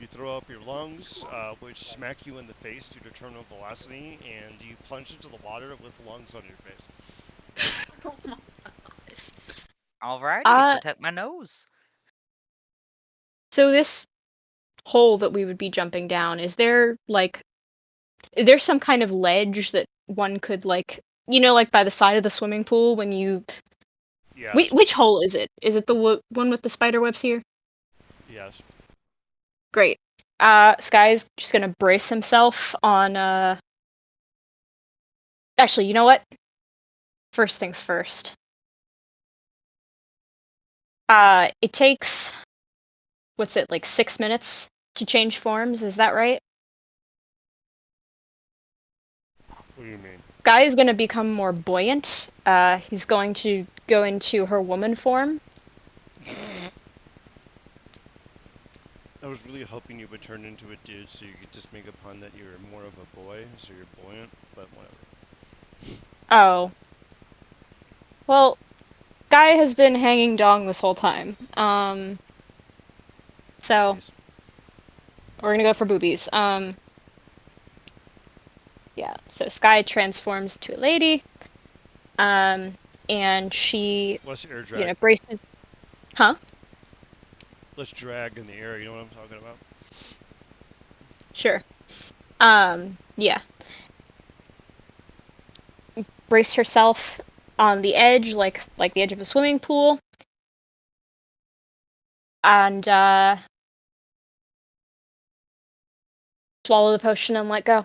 You throw up your lungs, which smack you in the face due to terminal velocity, and you plunge into the water with lungs on your face. Oh my Alrighty, protect my nose. So this hole that we would be jumping down, is there some kind of ledge that one could, like, like by the side of the swimming pool when you... Yes. Which hole is it? Is it the one with the spider webs here? Yes. Great. Sky's just gonna brace himself on, Actually, you know what? First things first. It takes... What's it, like 6 minutes to change forms? Is that right? What do you mean? Sky is gonna become more buoyant. He's going to go into her woman form. I was really hoping you would turn into a dude so you could just make a pun that you're more of a boy, so you're buoyant, but whatever. Oh. Well, Sky has been hanging dong this whole time. So Nice. we're gonna go for boobies. Yeah, so Sky transforms to a lady. and she, Let's air drag. braces. Huh? Let's drag in the air. You know what I'm talking about? Sure. Yeah. Brace herself on the edge, like the edge of a swimming pool, and swallow the potion and let go.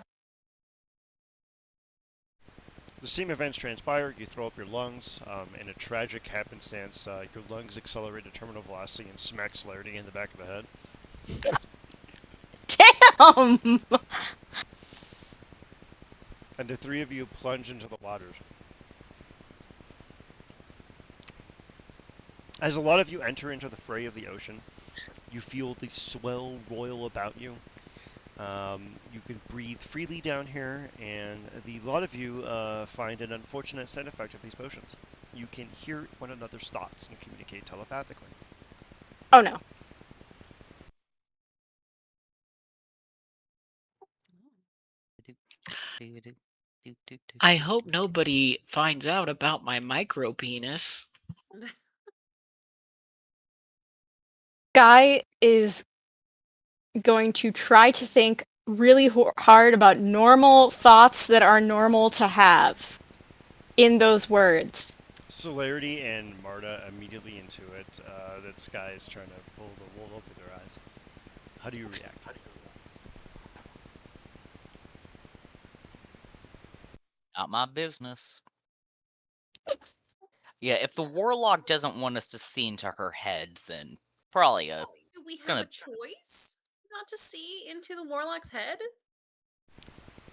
The same events transpire. You throw up your lungs. In a tragic happenstance, your lungs accelerate to terminal velocity and smack Celerity in the back of the head. Damn! And the three of you plunge into the waters. As a lot of you enter into the fray of the ocean, you feel the swell roil about you. You can breathe freely down here, and a lot of you find an unfortunate side effect of these potions. You can hear one another's thoughts and communicate telepathically. Oh no. I hope nobody finds out about my micro penis. Guy is going to try to think really hard about normal thoughts that are normal to have in those words. Celerity and Marta immediately into it. That Sky is trying to pull the wool over their eyes. How do you react? Not my business. Yeah, if the warlock doesn't want us to see into her head, then probably Do we have Gonna- a choice not to see into the warlock's head?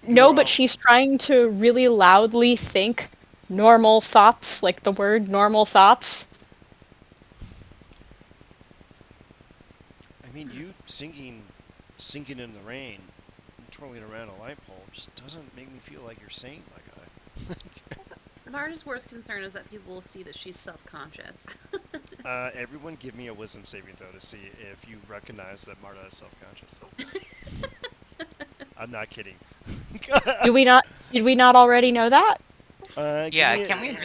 No, You're but all- she's trying to really loudly think normal thoughts, like the word normal thoughts. I mean, you sinking in the rain, and twirling around a light pole just doesn't make me feel like you're sane, my guy. Marta's worst concern is that people will see that she's self-conscious. Everyone give me a wisdom saving throw to see if you recognize that Marta is self-conscious. I'm not kidding. Did we not already know that? Give Yeah, me can we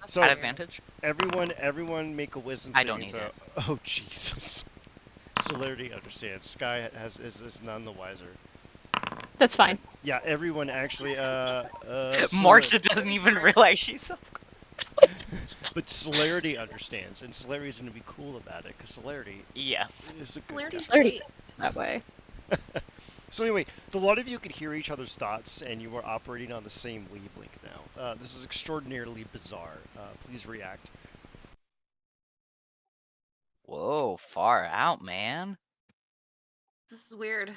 So at advantage? everyone make a wisdom I saving don't need throw. it. Oh Jesus. Celerity understands. Sky is none the wiser. That's fine. Yeah, everyone actually Marcia doesn't even realize she's But Celerity understands, and Celerity's going to be cool about it, because Celerity Yes. is a good Celerity's guy. Celerity- baked. That way. So anyway, the lot of you could hear each other's thoughts, and you are operating on the same wavelength now. This is extraordinarily bizarre. Please react. Whoa, far out, man. This is weird.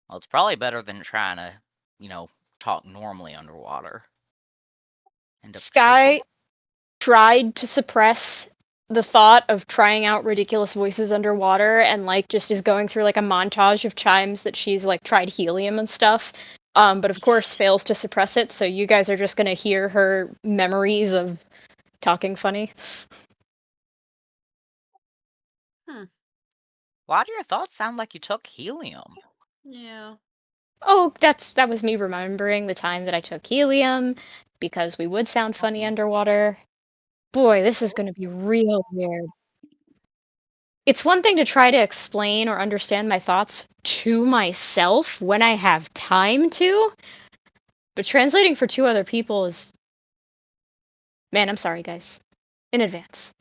Well, it's probably better than trying to, talk normally underwater. End up Sky choking. tried to suppress the thought of trying out ridiculous voices underwater and just is going through a montage of chimes that she's tried helium and stuff. But of course fails to suppress it, so you guys are just gonna hear her memories of talking funny. Why do your thoughts sound like you took helium? Yeah. Oh, that was me remembering the time that I took helium because we would sound funny underwater. Boy, this is gonna be real weird. It's one thing to try to explain or understand my thoughts to myself when I have time to, but translating for two other people is. Man, I'm sorry, guys. In advance.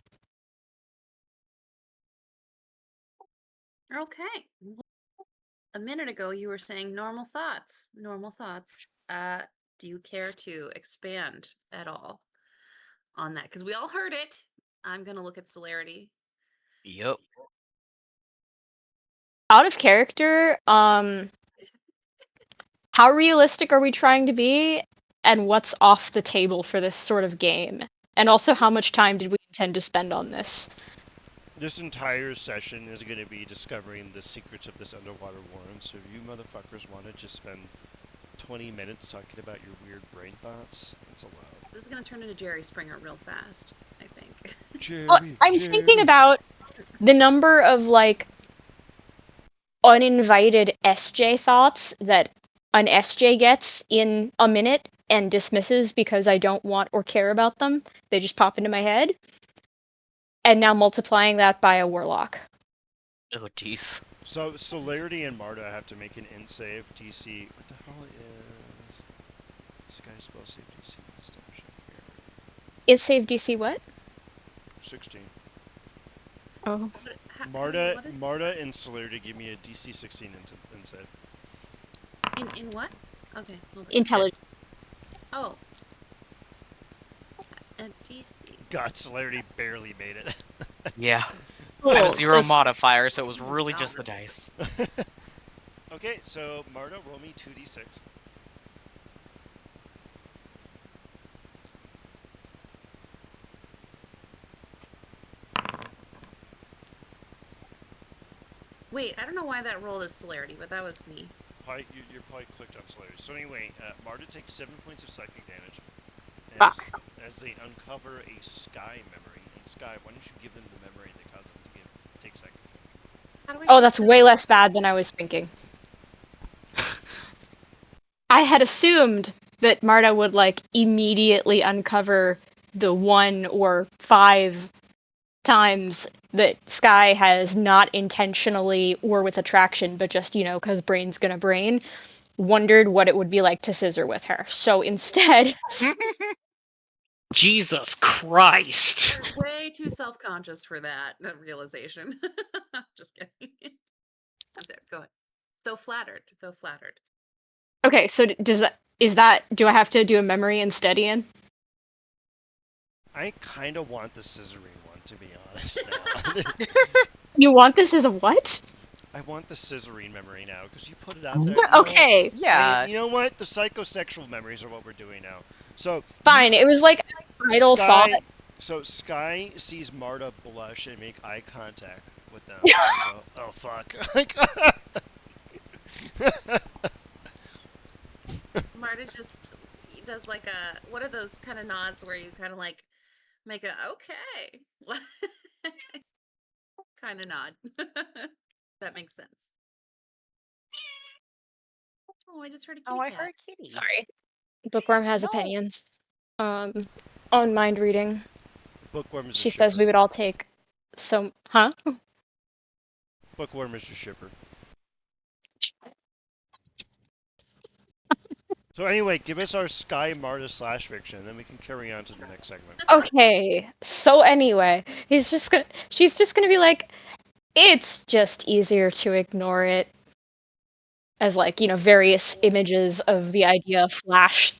Okay. A minute ago, you were saying normal thoughts. Normal thoughts. Do you care to expand at all on that? Because we all heard it. I'm gonna look at Celerity. Yup. Out of character, how realistic are we trying to be? And what's off the table for this sort of game? And also, how much time did we intend to spend on this? This entire session is going to be discovering the secrets of this underwater worm, so if you motherfuckers want to just spend 20 minutes talking about your weird brain thoughts, it's allowed. This is gonna turn into Jerry Springer real fast, I think. Jerry, Well, I'm thinking about the number of uninvited SJ thoughts that an SJ gets in a minute and dismisses because I don't want or care about them. They just pop into my head. And now multiplying that by a warlock. Oh, jeez. So Celerity and Marta have to make an int save. DC. What the hell is Sky spell save DC? Let's double check here. Is save DC what? 16. Oh. Marta and Celerity give me a DC 16 int save. In what? Okay, hold on. Intelligence. Oh. A DC. God, Celerity barely made it. Yeah. Cool. I have 0 So- modifier, so it was really just the dice. Okay, so Marta, roll me 2d6. Wait, I don't know why that rolled as celerity, but that was me. You're probably clicked on Celerity. So anyway, Marta takes 7 points of psychic damage. Fuck. As they uncover a Sky memory. And Sky, why don't you give them the memory that caused them to take psychic? How do I Oh, take that's some- way less bad than I was thinking. I had assumed that Marta would like immediately uncover the 1 or 5 times that Sky has not intentionally or with attraction, but just, because brain's gonna brain, wondered what it would be like to scissor with her. So instead, Jesus Christ. You're way too self-conscious for that realization. Just kidding. I'm sorry, go ahead. Though flattered. okay, so do I have to do a memory instead, Ian? I kind of want the scissoring one, to be honest now. You want this as a what? I want the scissoring memory now, because you put it out there. Okay, Yeah. You know what? The psychosexual memories are what we're doing now. So fine. It was like an idle thought. So Sky sees Marta blush and make eye contact with them. And go, oh fuck! Marta just does like a what are those kind of nods where you kind of like make a okay kind of nod. That makes sense. Oh, I just heard a kitty I cat. heard kitty. Sorry. Bookworm has No. opinions. On mind reading. Bookworm is She a says shipper. we would all take some. Huh? Bookworm is a shipper. So anyway, give us our Sky Marta / fiction, then we can carry on to the next segment. Okay. So anyway, she's just gonna be like, it's just easier to ignore it. As like, various images of the idea flash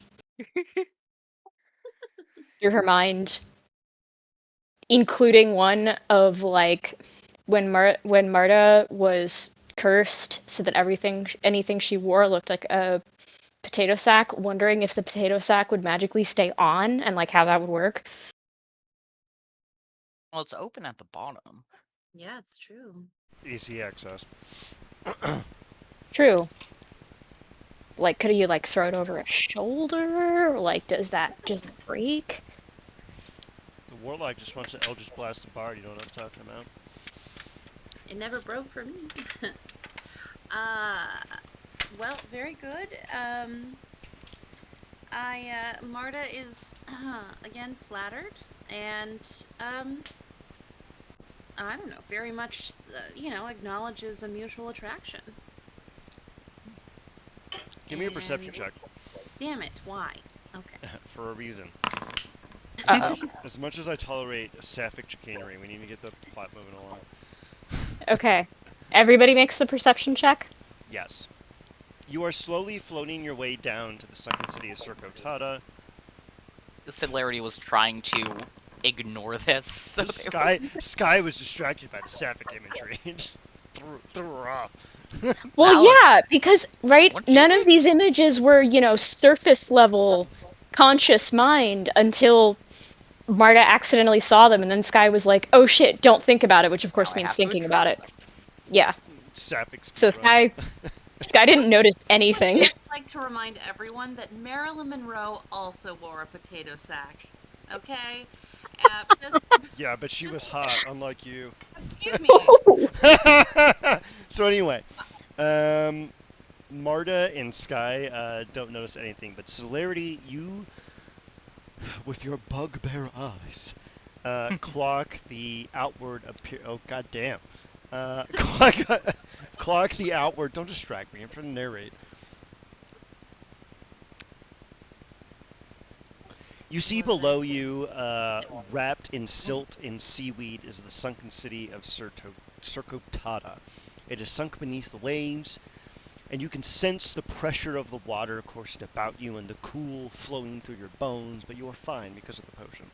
through her mind, including one of like when Marta was cursed, so that anything she wore looked like a potato sack. Wondering if the potato sack would magically stay on, and like how that would work. Well, it's open at the bottom. Yeah, it's true. Easy access. True. Like, could you like throw it over a shoulder? Or, like, does that just break? The Warlock just wants to Eldritch Blast the Bard, you know what I'm talking about? It never broke for me. Well, very good. Marta is again flattered and I don't know, very much acknowledges a mutual attraction. Give me a perception And- check. Damn it, why? Okay. For a reason. Uh-oh. As much as I tolerate sapphic chicanery, we need to get the plot moving along. Okay. Everybody makes the perception check. Yes. You are slowly floating your way down to the sunken city of Surkotada. The Celerity was trying to ignore this. So Sky was distracted by the sapphic imagery and just threw her off. Well, Valid. yeah, because right, Weren't you none of good? these images were, surface level conscious mind until Marta accidentally saw them, and then Sky was like, "Oh shit, don't think about it," which of course Now I means have to thinking about address it. them. Yeah. Sapphic So speedrun. Sky didn't notice anything. I'd just like to remind everyone that Marilyn Monroe also wore a potato sack. Okay? Yeah, but she was hot, unlike you. Excuse me. So anyway, Marta and Sky don't notice anything, but Celerity, you, with your bugbear eyes, clock the outward appear. Oh goddamn! Clock the outward. Don't distract me. I'm trying to narrate. You see What did I below say? you, wrapped in silt and seaweed, is the sunken city of Surcotada. It is sunk beneath the waves, and you can sense the pressure of the water coursing about you and the cool flowing through your bones, but you are fine because of the potion.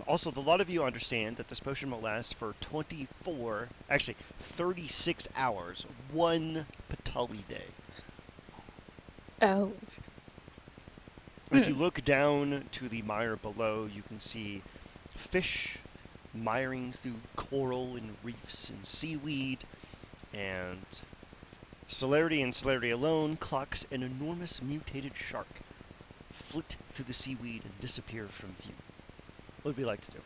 Also, a lot of you understand that this potion will last for 24, actually 36 hours, one Patali day. Oh. If you look down to the mire below, you can see fish miring through coral and reefs and seaweed, and Celerity alone clocks an enormous mutated shark flit through the seaweed and disappear from view. What would we like to do?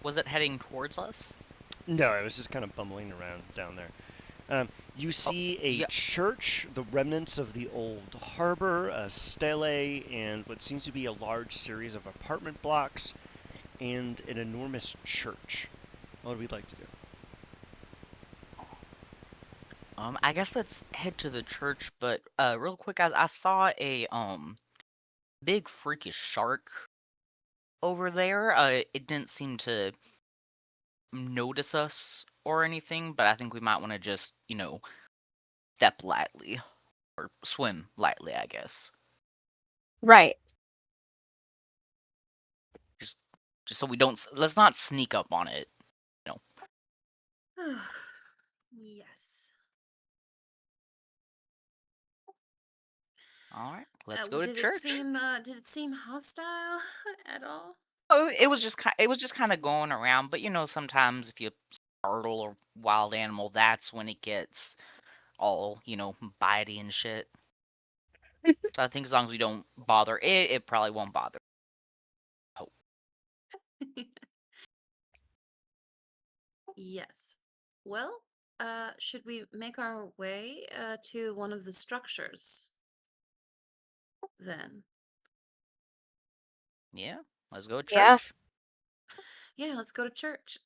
Was it heading towards us? No, it was just kind of bumbling around down there. You see a yeah. church, the remnants of the old harbor, a stele, and what seems to be a large series of apartment blocks, and an enormous church. What would we like to do? I guess let's head to the church, but real quick, guys, I saw a big freakish shark over there. It didn't seem to notice us or anything, but I think we might want to just, step lightly or swim lightly, I guess. Right. Just so we don't let's not sneak up on it. Yes. All right, let's go to Did church. did it seem hostile at all? Oh, it was just kind of going around, but sometimes if you startle a wild animal, that's when it gets all, bitey and shit. So I think as long as we don't bother it, it probably won't bother. Hope. Yes. Well, should we make our way to one of the structures then? Yeah, let's go to Yeah. church. Yeah, let's go to church.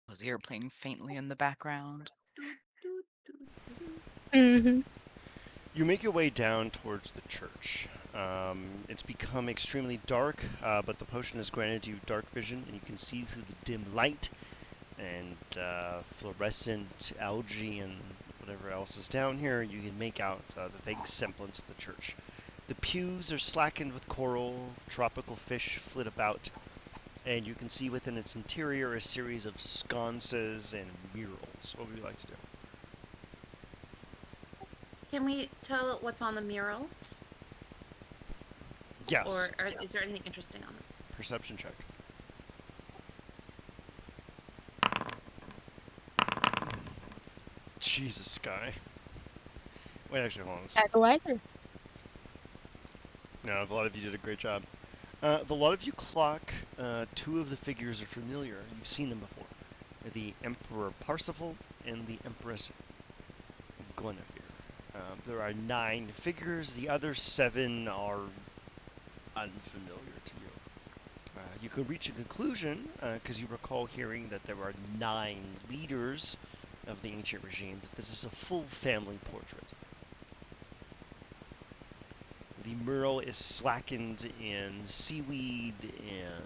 Was the air playing faintly in the background? Mm-hmm. You make your way down towards the church. It's become extremely dark, but the potion has granted you dark vision, and you can see through the dim light and fluorescent algae and whatever else is down here. You can make out the vague semblance of the church. The pews are slackened with coral, tropical fish flit about, and you can see within its interior a series of sconces and murals. What would you like to do? Can we tell what's on the murals? Yes. Or is there anything interesting on them? Perception check. Jesus, Sky. Wait, actually, hold on a second. Go either. No, a lot of you did a great job. A lot of you clock two of the figures are familiar. You've seen them before. The Emperor Parsifal and the Empress Guinevere. There are 9 figures. The other 7 are unfamiliar to you. You could reach a conclusion, because you recall hearing that there are 9 leaders of the ancient regime, that this is a full family portrait. The mural is slackened in seaweed and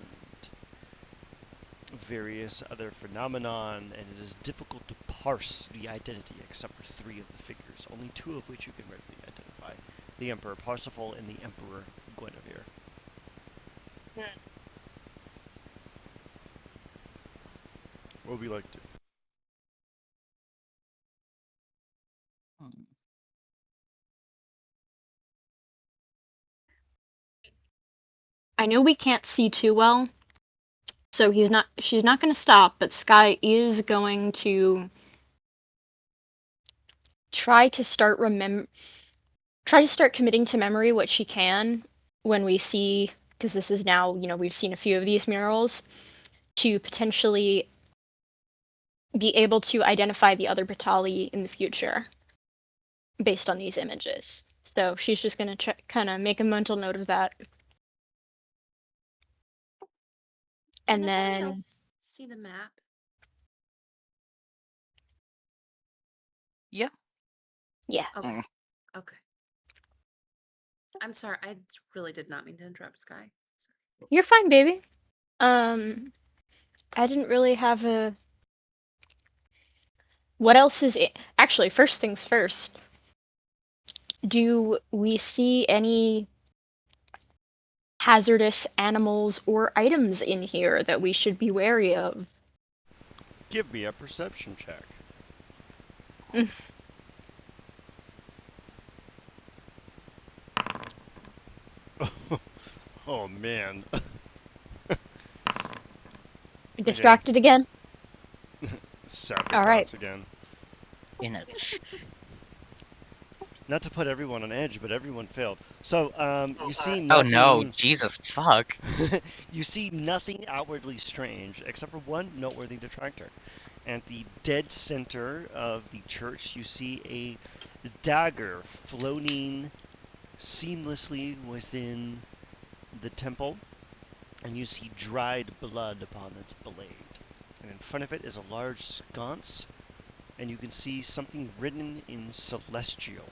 various other phenomenon, and it is difficult to parse the identity except for 3 of the figures, only 2 of which you can readily identify: the Emperor Parsifal and the Emperor Guinevere. What would we like to? Hmm. I know we can't see too well, so she's not going to stop, but Sky is going to try to start committing to memory what she can when we see, because this is now, we've seen a few of these murals. to potentially be able to identify the other Batali in the future based on these images. So she's just going to kind of make a mental note of that. Can And everybody then, else see the map? Yeah. yeah, Okay. Mm. Okay. I'm sorry. I really did not mean to interrupt, Sky. Sorry. you're fine, baby. I didn't really have a. What else is it? Actually, first things first. Do we see any hazardous animals or items in here that we should be wary of? Give me a perception check. Mm. Oh man. Distracted again? Separate All right. thoughts again. Image. Not to put everyone on edge, but everyone failed. So, you see Oh no, nothing. Jesus fuck. You see nothing outwardly strange except for one noteworthy detractor. At the dead center of the church, you see a dagger floating seamlessly within the temple, and you see dried blood upon its blade. And in front of it is a large sconce, and you can see something written in celestial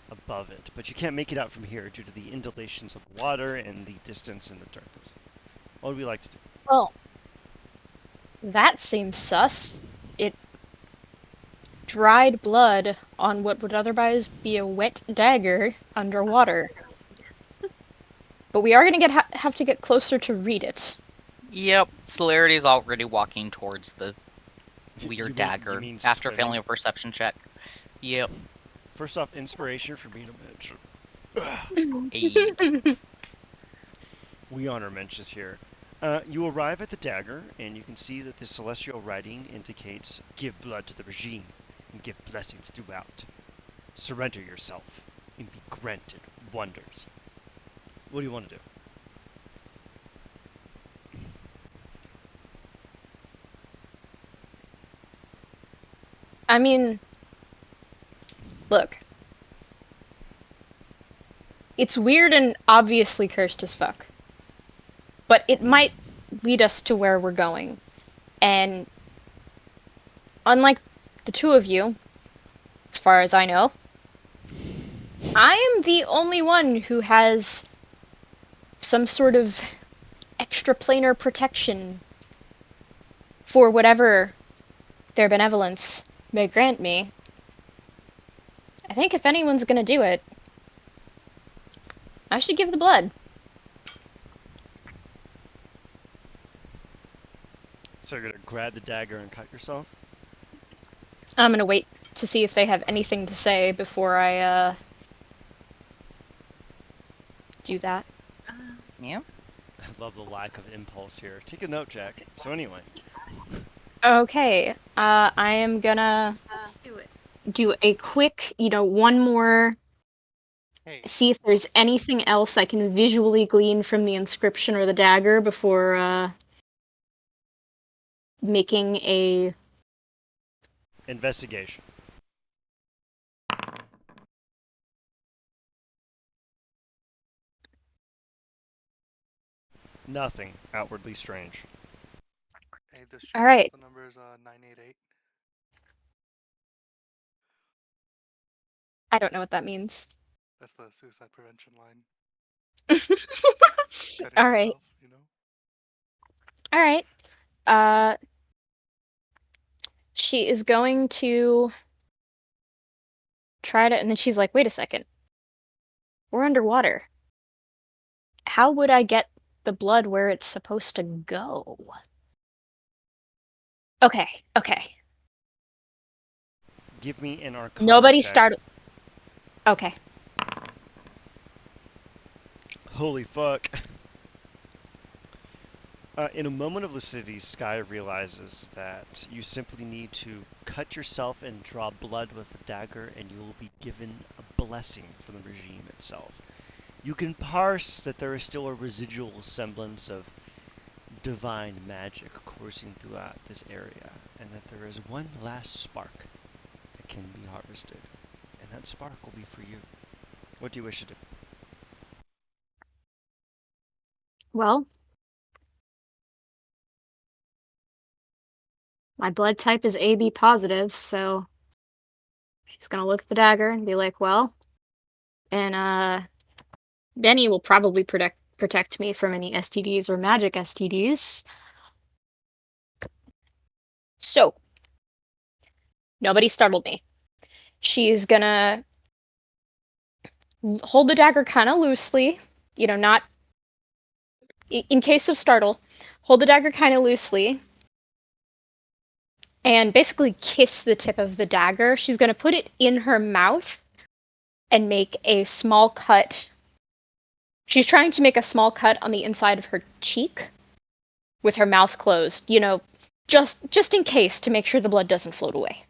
above it, but you can't make it out from here due to the undulations of the water and the distance and the darkness. What would we like to do? Well, that seems sus. It dried blood on what would otherwise be a wet dagger underwater. But we are going to have to get closer to read it. Yep. Celerity's already walking towards the weird You dagger mean after spinning? failing a perception check. Yep. First off, inspiration for me to mention. Hey. We honor mentions here. You arrive at the dagger, and you can see that the celestial writing indicates give blood to the regime and give blessings throughout. Surrender yourself and be granted wonders. What do you want to do? I mean, look. It's weird and obviously cursed as fuck. But it might lead us to where we're going. And unlike the two of you, as far as I know, I am the only one who has some sort of extraplanar protection for whatever their benevolence may grant me. I think if anyone's gonna do it, I should give the blood. So you're gonna grab the dagger and cut yourself? I'm gonna wait to see if they have anything to say before I do that. Yeah. I love the lack of impulse here. Take a note, Jack. So anyway, Okay, I am gonna Do it. do a quick, one more, Hey, see if there's anything else I can visually glean from the inscription or the dagger before making a. investigation. Nothing outwardly strange. hey, does she All know right. if the number is 988? I don't know what that means. That's the suicide prevention line. Cutting All right. yourself, you know? All right. Uh, she is going to try to, and then she's like, "Wait a second. We're underwater. How would I get the blood where it's supposed to go?" Okay. Okay. Give me an arcana Nobody check. start. Okay. Holy fuck. In a moment of lucidity, Sky realizes that you simply need to cut yourself and draw blood with a dagger, and you will be given a blessing from the regime itself. You can parse that there is still a residual semblance of divine magic coursing throughout this area, and that there is one last spark that can be harvested, and that spark will be for you. What do you wish to do? Well, my blood type is AB positive, so she's gonna look at the dagger and be like, well, and Benny will probably protect me from any STDs or magic STDs. So, nobody startled me. She's gonna hold the dagger kind of loosely, not in case of startle, hold the dagger kind of loosely and basically kiss the tip of the dagger. She's going to put it in her mouth and make a small cut. She's trying to make a small cut on the inside of her cheek with her mouth closed, just in case, to make sure the blood doesn't float away.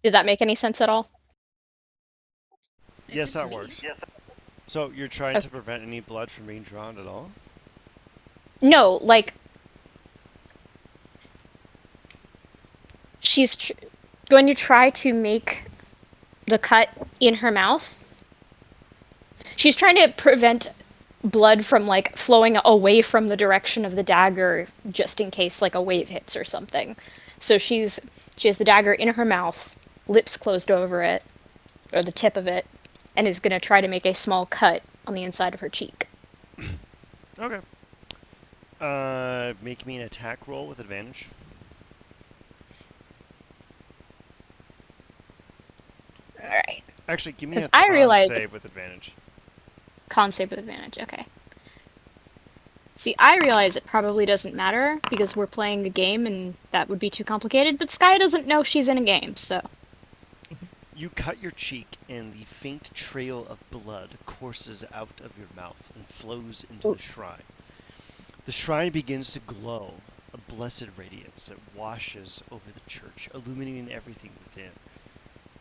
Did that make any sense at all? It Yes, did to that me. works. So you're trying to prevent any blood from being drawn at all? No, like she's going to try to make the cut in her mouth. She's trying to prevent blood from like flowing away from the direction of the dagger just in case like a wave hits or something. So she has the dagger in her mouth, lips closed over it, or the tip of it, and is going to try to make a small cut on the inside of her cheek. Okay. Make me an attack roll with advantage. All right. Actually, give me 'Cause a I con realize save with advantage. Con save with advantage. Okay. See, I realize it probably doesn't matter because we're playing a game and that would be too complicated, but Sky doesn't know she's in a game, so. You cut your cheek, and the faint trail of blood courses out of your mouth and flows into the shrine. The shrine begins to glow, a blessed radiance that washes over the church, illuminating everything within.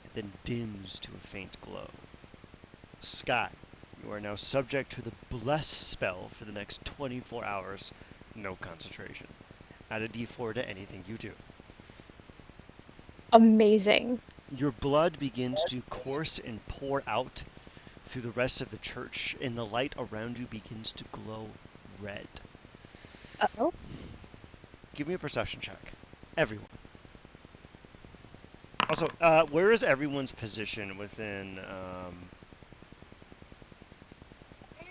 It then dims to a faint glow. Sky, you are now subject to the bless spell for the next 24 hours. No concentration. Add a d4 to anything you do. Amazing. Your blood begins to course and pour out through the rest of the church, and the light around you begins to glow red. Uh-oh. Give me a perception check. Everyone. Also, where is everyone's position within, I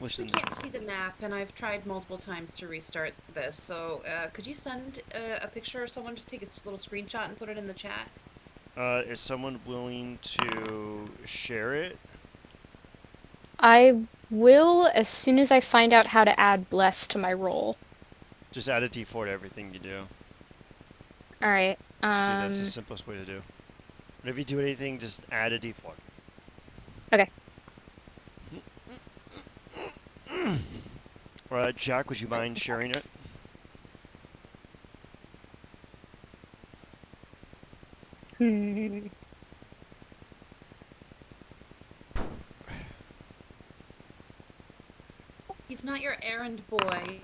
actually can't see the map, and I've tried multiple times to restart this. So, could you send a picture, or someone just take a little screenshot and put it in the chat? is someone willing to share it? I will as soon as I find out how to add bless to my roll. Just add a d4 to everything you do. Alright. Just do that's the simplest way to do. Whenever you do anything, just add a d4. Okay. Jack, would you mind sharing it? Hmm. He's not your errand boy,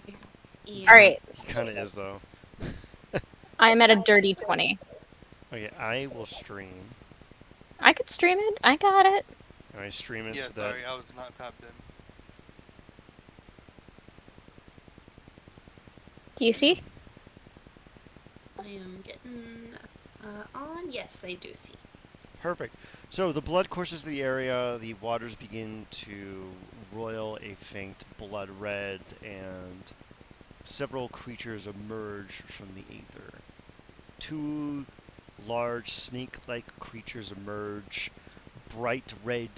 Ian. Alright. He kind of is, though. I'm at a dirty 20. Okay, I will stream. I could stream it. I got it. I stream it Yeah, so that... sorry, I was not tapped in. Do you see? I am getting on. Yes, I do see. Perfect. So the blood courses the area, the waters begin to roil a faint blood red, and several creatures emerge from the aether. Two large snake-like creatures emerge, bright red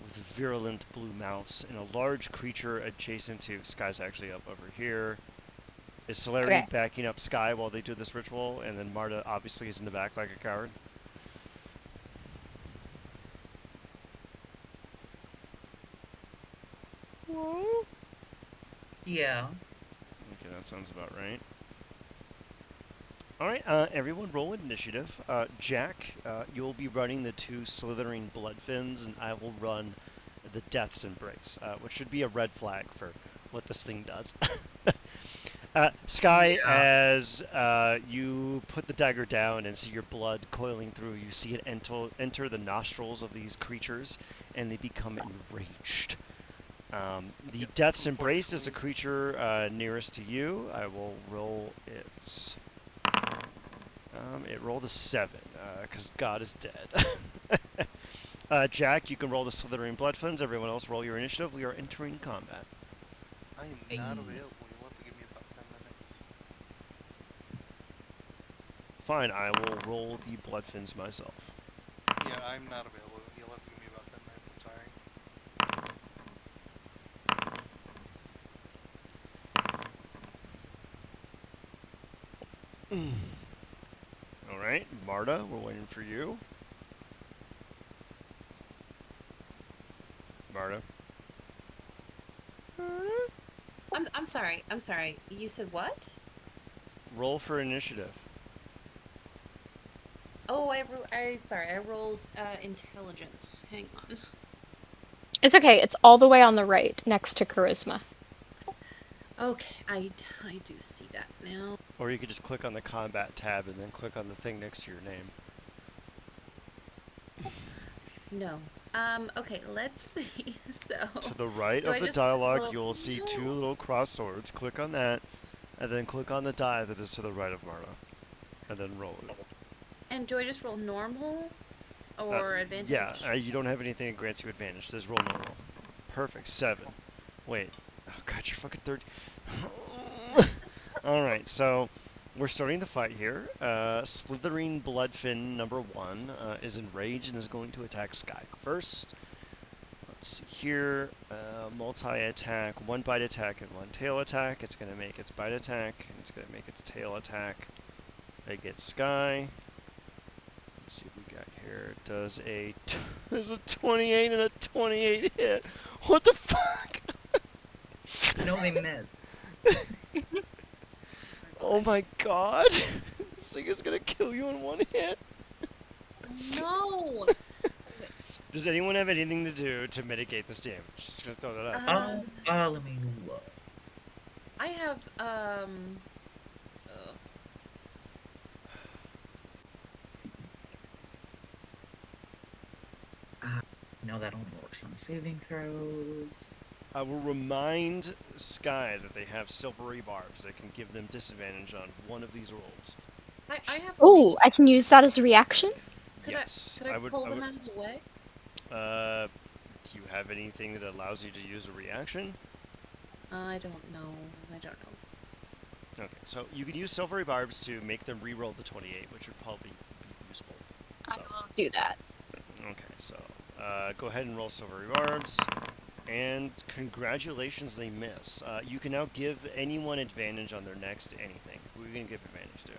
with virulent blue mouths, and a large creature adjacent to Sky's actually up over here. Is Celerity Okay. backing up Sky while they do this ritual, and then Marta obviously is in the back like a coward? Whoa. Yeah. Okay, that sounds about right. All right, everyone roll initiative. Jack, you'll be running the 2 slithering bloodfins, and I will run the Death's Embrace, which should be a red flag for what this thing does. Sky, Yeah. as you put the dagger down and see your blood coiling through, you see it enter the nostrils of these creatures, and they become enraged. The Yep, Death's Embrace is the unfortunately. creature nearest to you. I will roll its. It rolled a 7, because God is dead. Jack, you can roll the Slithering Bloodfins. Everyone else, roll your initiative. We are entering combat. I am Hey. not available. You'll have to give me about 10 minutes. Fine, I will roll the Bloodfins myself. Yeah, I'm not available. You'll have to give me about 10 minutes. I'm sorry. All right, Marta, we're waiting for you. Marta. I'm sorry. I'm sorry. You said what? Roll for initiative. Oh, sorry. I rolled intelligence. Hang on. It's okay. It's all the way on the right, next to charisma. Okay, I do see that now. Or you could just click on the combat tab and then click on the thing next to your name. No. Okay, let's see. So To the right do of I the just dialogue, roll? you'll see 2 No. little cross swords. Click on that, and then click on the die that is to the right of Marta, and then roll it. And do I just roll normal or advantage? Yeah, you don't have anything that grants you advantage. Just roll normal. Perfect, 7. Wait. Oh god, you're fucking 30. Alright, so we're starting the fight here. Slithering Bloodfin number 1 is enraged and is going to attack Sky first. Let's see here. Multi-attack, 1 bite attack and 1 tail attack. It's going to make its bite attack, and it's going to make its tail attack against Sky. Let's see what we got here. It does there's a 28 and a 28 hit. What the fuck? No, they miss. Oh my god. This thing is gonna kill you in 1 hit. No. Does anyone have anything to do to mitigate this damage? Just gonna throw that out. Let me look. I have ugh. No, that only works on saving throws. I will remind Sky that they have silvery barbs that can give them disadvantage on one of these rolls. I have. Oh, I can use that as a reaction? Yes, Could I pull them out of the way? Do you have anything that allows you to use a reaction? I don't know. I don't know. Okay, so you can use silvery barbs to make them re-roll the 28, which would probably be useful. I So, will do that. okay, so go ahead and roll silvery barbs. And congratulations, they miss. You can now give anyone advantage on their next anything. Who are you going to give advantage to?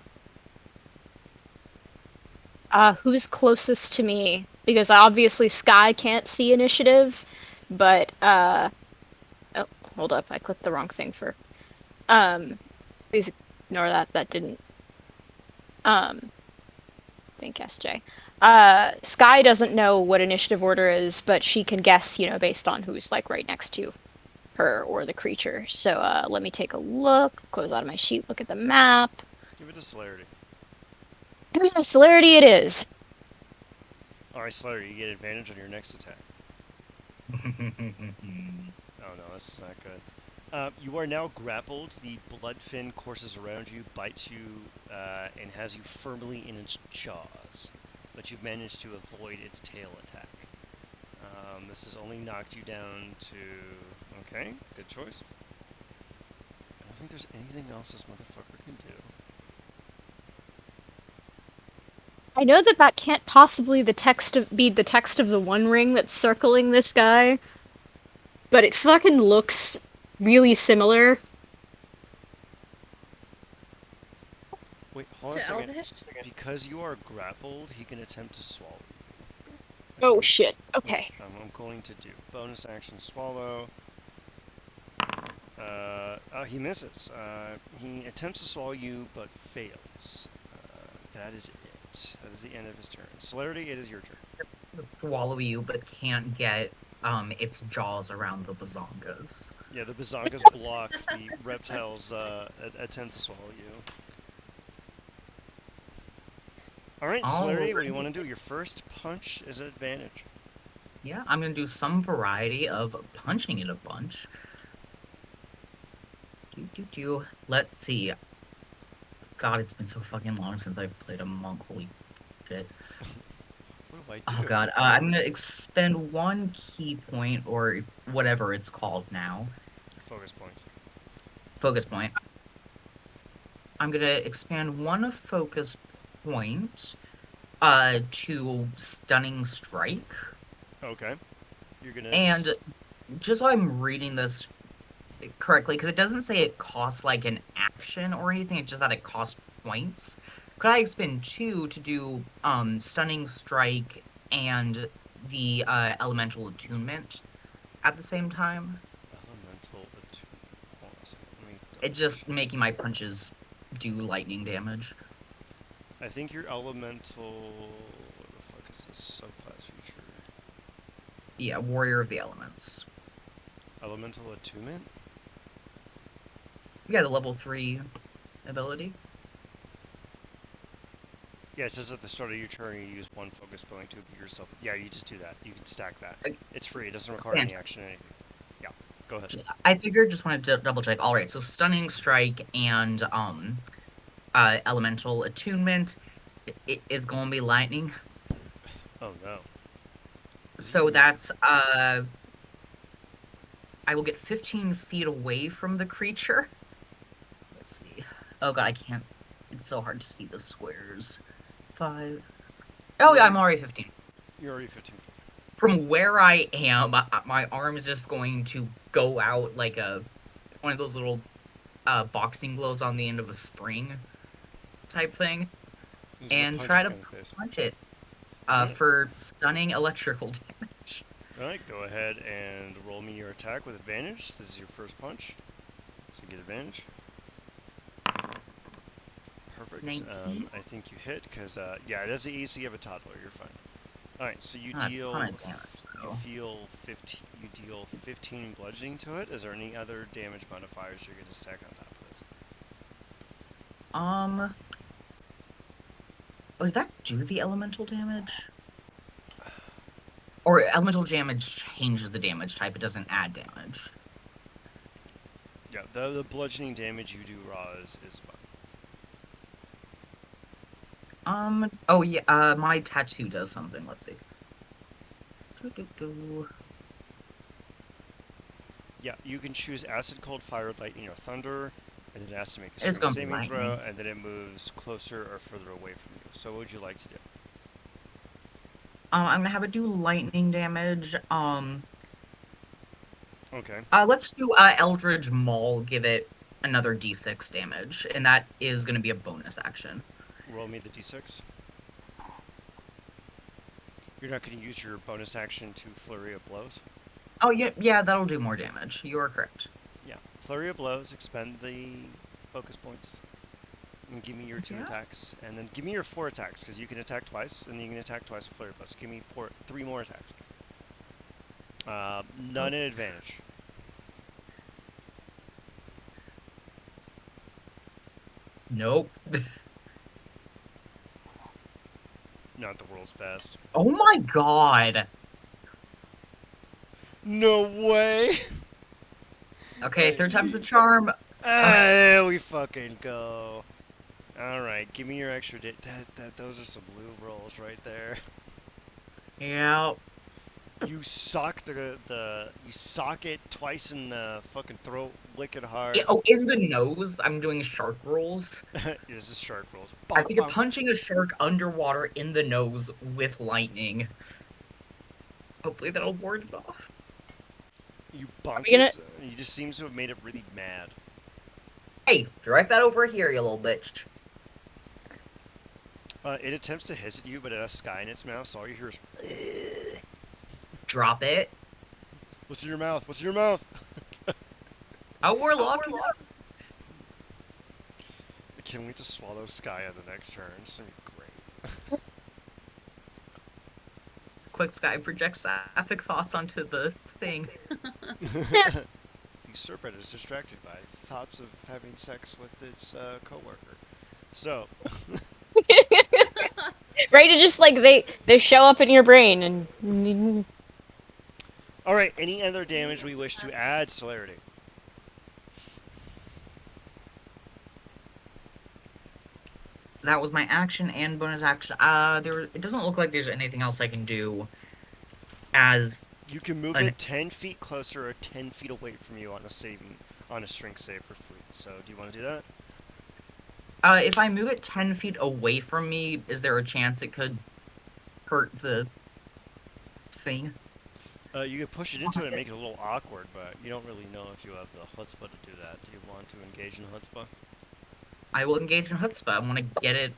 Who's closest to me? Because obviously Sky can't see initiative, but, oh, hold up, I clicked the wrong thing for, please ignore that, that didn't, think SJ. Sky doesn't know what initiative order is, but she can guess, based on who's, like, right next to her or the creature. So, let me take a look, close out of my sheet, look at the map. Give it a celerity. Celerity it is. Alright, celerity, you get advantage on your next attack. Oh no, this is not good. You are now grappled. The bloodfin courses around you, bites you, and has you firmly in its jaws. But you've managed to avoid its tail attack. This has only knocked you down to... Okay, good choice. I don't think there's anything else this motherfucker can do. I know that can't possibly be the text of the One Ring that's circling this guy, but it fucking looks really similar. Wait, hold on a To second. Elvish? Because you are grappled, he can attempt to swallow you. Oh Which- shit, which okay. I'm going to do. Bonus action swallow. He misses. He attempts to swallow you, but fails. That is it. That is the end of his turn. Celerity, it is your turn. It's gonna swallow you, but can't get its jaws around the bazongas. Yeah, the bazongas block the reptile's attempt to swallow you. Alright, Celerity, what do you want to do? Your first punch is an advantage. Yeah, I'm gonna do some variety of punching it a bunch. Let's see. God, it's been so fucking long since I've played a monk. Holy shit. What do I Oh do? god, I'm gonna expend one key point, or whatever it's called now. Focus points. Focus point. I'm gonna expand one focus point to Stunning Strike. Okay. You're gonna. And just so I'm reading this correctly, because it doesn't say it costs like an action or anything, it's just that it costs points. Could I expend 2 to do Stunning Strike and the Elemental Attunement at the same time? Elemental attunement. Hold on a second. Let me It's just making my punches do lightning damage. I think your elemental. What the fuck is this subclass feature? Yeah, Warrior of the Elements. Elemental attunement? Yeah, the level 3 ability. Yeah, it says at the start of your turn you use one focus point to be yourself. Yeah, you just do that. You can stack that. It's free. It doesn't require any action or anything. Yeah, go ahead. I figured, just wanted to double check. All right, so Stunning Strike and Elemental Attunement is going to be lightning. Oh no. So that's I will get 15 feet away from the creature. Let's see. Oh god, I can't. It's so hard to see the squares. 5. Oh yeah, I'm already 15. You're already 15. From where I am, my arm is just going to go out like one of those little boxing gloves on the end of a spring type thing, and try to punch it for stunning electrical damage. Alright, go ahead and roll me your attack with advantage. This is your first punch, so you get advantage. Perfect. 19? I think you hit because yeah, it has the AC of a toddler. You're fine. All right, so you Not a deal. ton of damage, though. You deal 15 bludgeoning to it. Is there any other damage modifiers you're going to stack on top of this? Oh, did that do the elemental damage? Or elemental damage changes the damage type, it doesn't add damage. Yeah, the bludgeoning damage you do raw is fine. Oh yeah, my tattoo does something, let's see. Yeah, you can choose acid, cold, fire, lightning, or thunder, and then it has to make a It's strength gonna be saving throw, lightning. and then it moves closer or further away from you. So what would you like to do? I'm gonna have it do lightning damage. Okay. Let's do Eldridge Maul, give it another d6 damage, and that is gonna be a bonus action. Roll me the d6. You're not going to use your bonus action to flurry of blows? Oh yeah, that'll do more damage. You are correct. Yeah, flurry of blows, expend the focus points, and give me your 2 attacks, and then give me your 4 attacks, because you can attack twice, and you can attack twice with flurry of blows. Give me 3 more attacks. None at advantage. Nope. Not the world's best. Oh my god. No way! Okay, 3rd time's the charm. There we fucking go. Alright, give me your extra those are some blue rolls right there. Yeah. You sock you sock it twice in the fucking throat, lick it hard. Oh, in the nose, I'm doing shark rolls. This is shark rolls. I think of punching a shark underwater in the nose with lightning. Hopefully that'll ward it off. You bonk it, you just seems to have made it really mad. Hey, direct that over here, you little bitch. It attempts to hiss at you, but it has sky in its mouth, so all you hear is... Drop it. What's in your mouth? What's in your mouth? Oh, we're locking up. can't wait to swallow Sky on the next turn. It's gonna be great. Quick Sky projects sapphic thoughts onto the thing. The serpent is distracted by thoughts of having sex with its coworker. So, Right? It just like they show up in your brain and all right. Any other damage we wish to add, Celerity? That was my action and bonus action. It doesn't look like there's anything else I can do as You can move an it 10 feet closer or 10 feet away from you on a strength save for free. So, do you want to do that? if I move it 10 feet away from me, is there a chance it could hurt the thing? You could push it into it and make it a little awkward, but you don't really know if you have the chutzpah to do that. Do you want to engage in chutzpah? I will engage in Chutzpah. I want to get it.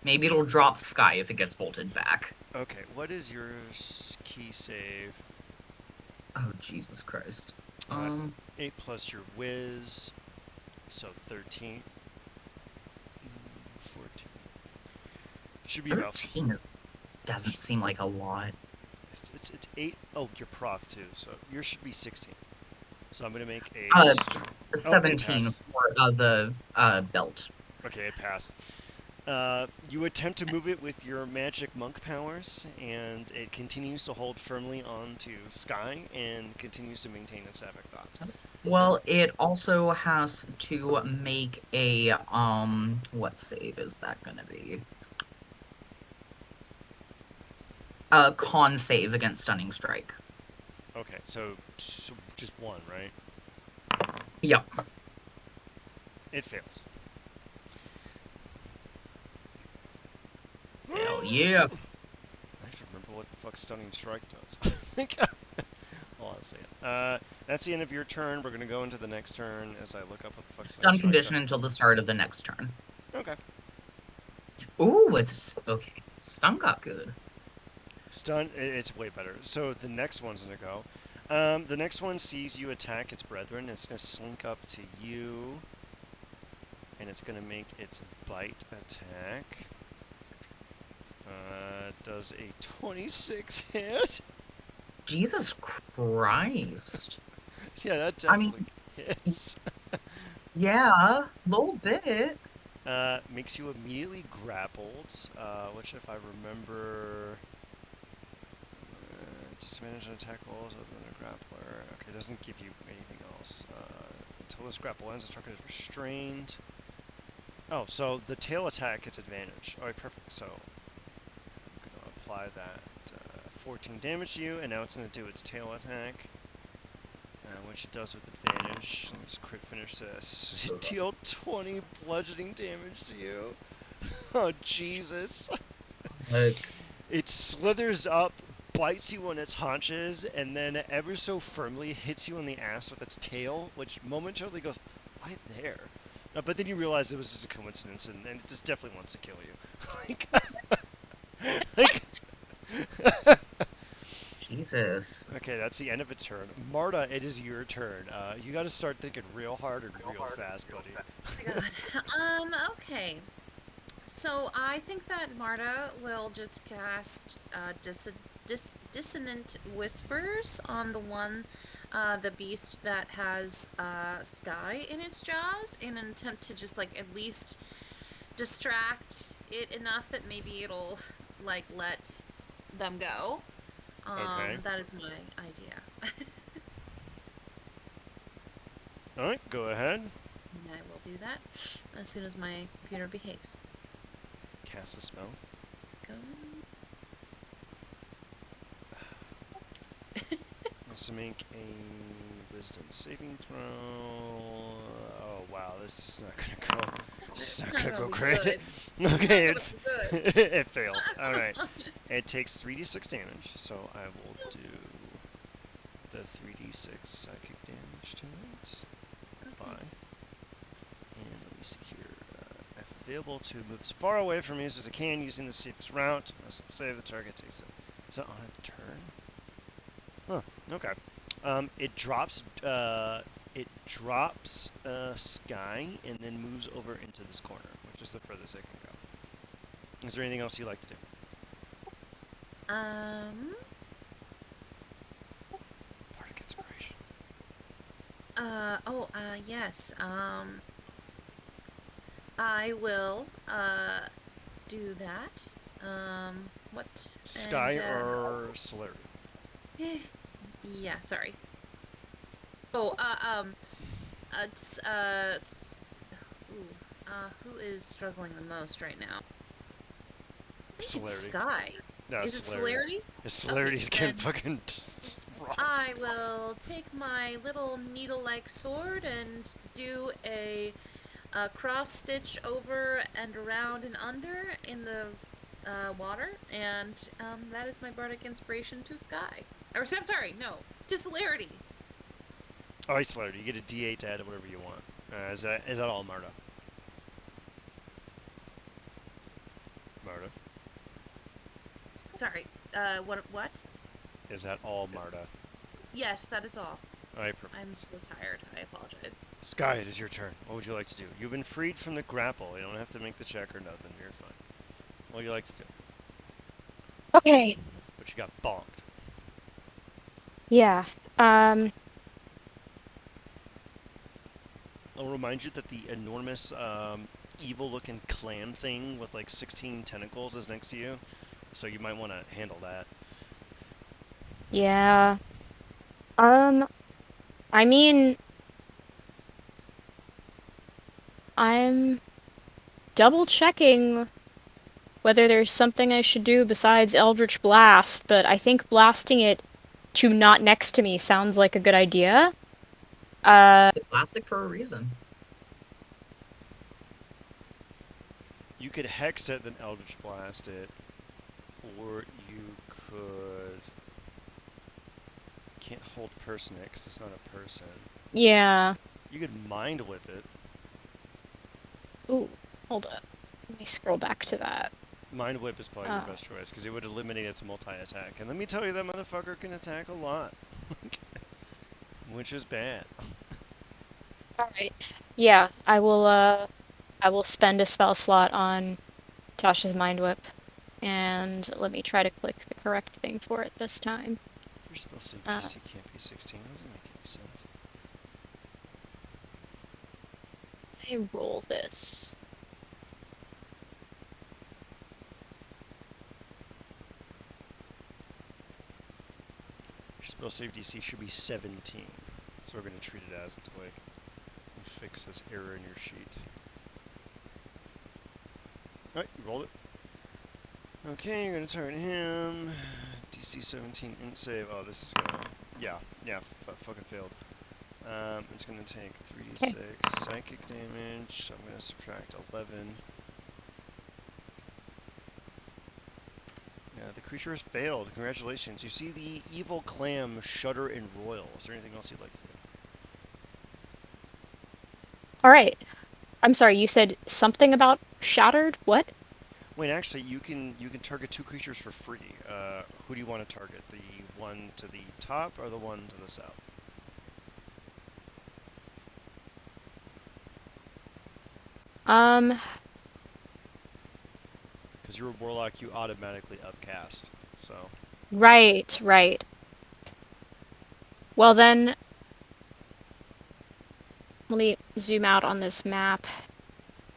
Maybe it'll drop Sky if it gets bolted back. Okay, what is your key save? Oh, Jesus Christ. 8 plus your whiz, so 13. 14. Should be about 13 doesn't seem like a lot. it's 8. Oh, you're prof too, so yours should be 16. So I'm gonna make a 17 for the belt. Okay, it passed. You attempt to move it with your magic monk powers, and it continues to hold firmly onto Sky and continues to maintain its sapphic thoughts. Well, it also has to make a what save is that gonna be? A con save against stunning strike. Okay, so just one, right? Yep. It fails. Hell yeah. I have to remember what the fuck stunning strike does. I think. Hold on a second. That's the end of your turn. We're gonna go into the next turn as I look up what the fuck Stun stunning strike condition does. until the start of the next turn. Okay. Ooh, it's okay. Stun got good. Stun, it's way better. So the next one's gonna go. The next one sees you attack its brethren. It's gonna slink up to you, and it's gonna make its bite attack. Does a 26 hit? Jesus Christ. Yeah, that I mean, definitely hits. Yeah, a little bit. Makes you immediately grappled, which if I remember, disadvantage on attack rolls other than a grappler. Okay, doesn't give you anything else. Until this grapple ends, the target is restrained. Oh, so the tail attack gets advantage. Alright, perfect. So I'm gonna apply that 14 damage to you, and now it's gonna do its tail attack. Which it does with advantage. Let me just quick finish this. Deal 20 bludgeoning damage to you. Oh, Jesus. It slithers up, bites you on its haunches, and then ever so firmly hits you on the ass with its tail, which momentarily goes, right there. But then you realize it was just a coincidence, and it just definitely wants to kill you. like Jesus. Okay, that's the end of its turn. Marta, it is your turn. You got to start thinking real hard and real fast, buddy. Oh my god. Okay. So I think that Marta will just cast dissonant whispers on the beast that has Sky in its jaws, in an attempt to just like at least distract it enough that maybe it'll like let them go. Okay. That is my idea. All right, go ahead. And I will do that as soon as my computer behaves. Cast a spell. Go. Let's make a wisdom saving throw. Oh wow, this is not gonna go. This is not gonna go great. Okay, it failed. All right, it takes 3d6 damage, so I will do the 3d6 psychic damage to it. Okay. Bye. And let me see here. If available to move as far away from me as I can using the safest route. Let's save the target takes it. Is that on a turn? Huh. Okay. It drops It drops Sky and then moves over into this corner, which is the furthest it can go. Is there anything else you'd like to do? Bardic Inspiration. Yes. I will, do that. What? Sky And, or Celerity? yeah, sorry. Oh, who is struggling the most right now? I think it's Celerity. Sky. No, Is it Celerity. Celerity? His Celerity's Okay, getting then fucking rocked. I will take my little needle-like sword and do a cross stitch over and around and under in the water, and that is my bardic inspiration to Sky. Or I'm sorry, no, to Celerity. Oh, hey, Celerity, you get a D8 to add to whatever you want. Is that all, Marta? Marta? Sorry, what? Is that all, Marta? Yes, that is all. Alright, perfect. I'm so tired. I apologize. Sky, it is your turn. What would you like to do? You've been freed from the grapple. You don't have to make the check or nothing. You're fine. What would you like to do? Okay. But you got bonked. Yeah. I'll remind you that the enormous, evil-looking clam thing with like 16 tentacles is next to you, so you might want to handle that. Yeah. I mean, I'm double checking whether there's something I should do besides Eldritch Blast, but I think blasting it to not next to me sounds like a good idea. It's plastic for a reason. You could hex it, then Eldritch Blast it, or you could. Can't hold person it 'cause it's not a person. Yeah. You could mind whip it. Ooh, hold up. Let me scroll back to that. Mind whip is probably your best choice because it would eliminate its multi-attack. And let me tell you, that motherfucker can attack a lot, which is bad. Alright. Yeah, I will spend a spell slot on Tasha's Mind Whip. And let me try to click the correct thing for it this time. Your spell save DC can't be 16. Doesn't make any sense. I roll this. Your spell save DC should be 17. So we're going to treat it as until I fix this error in your sheet. Alright, you rolled it. Okay, you're going to target him. DC 17 int save. Oh, this is going to... Yeah, fucking failed. It's going to take 3d6 psychic damage. So I'm going to subtract 11. Yeah, the creature has failed. Congratulations. You see the evil clam shudder and roil. Is there anything else you'd like to do? Alright. I'm sorry, you said something about shattered? What? Wait, actually, you can target two creatures for free. Who do you want to target? The one to the top or the one to the south? Because you're a warlock, you automatically upcast. So. Right. Well then, let me zoom out on this map.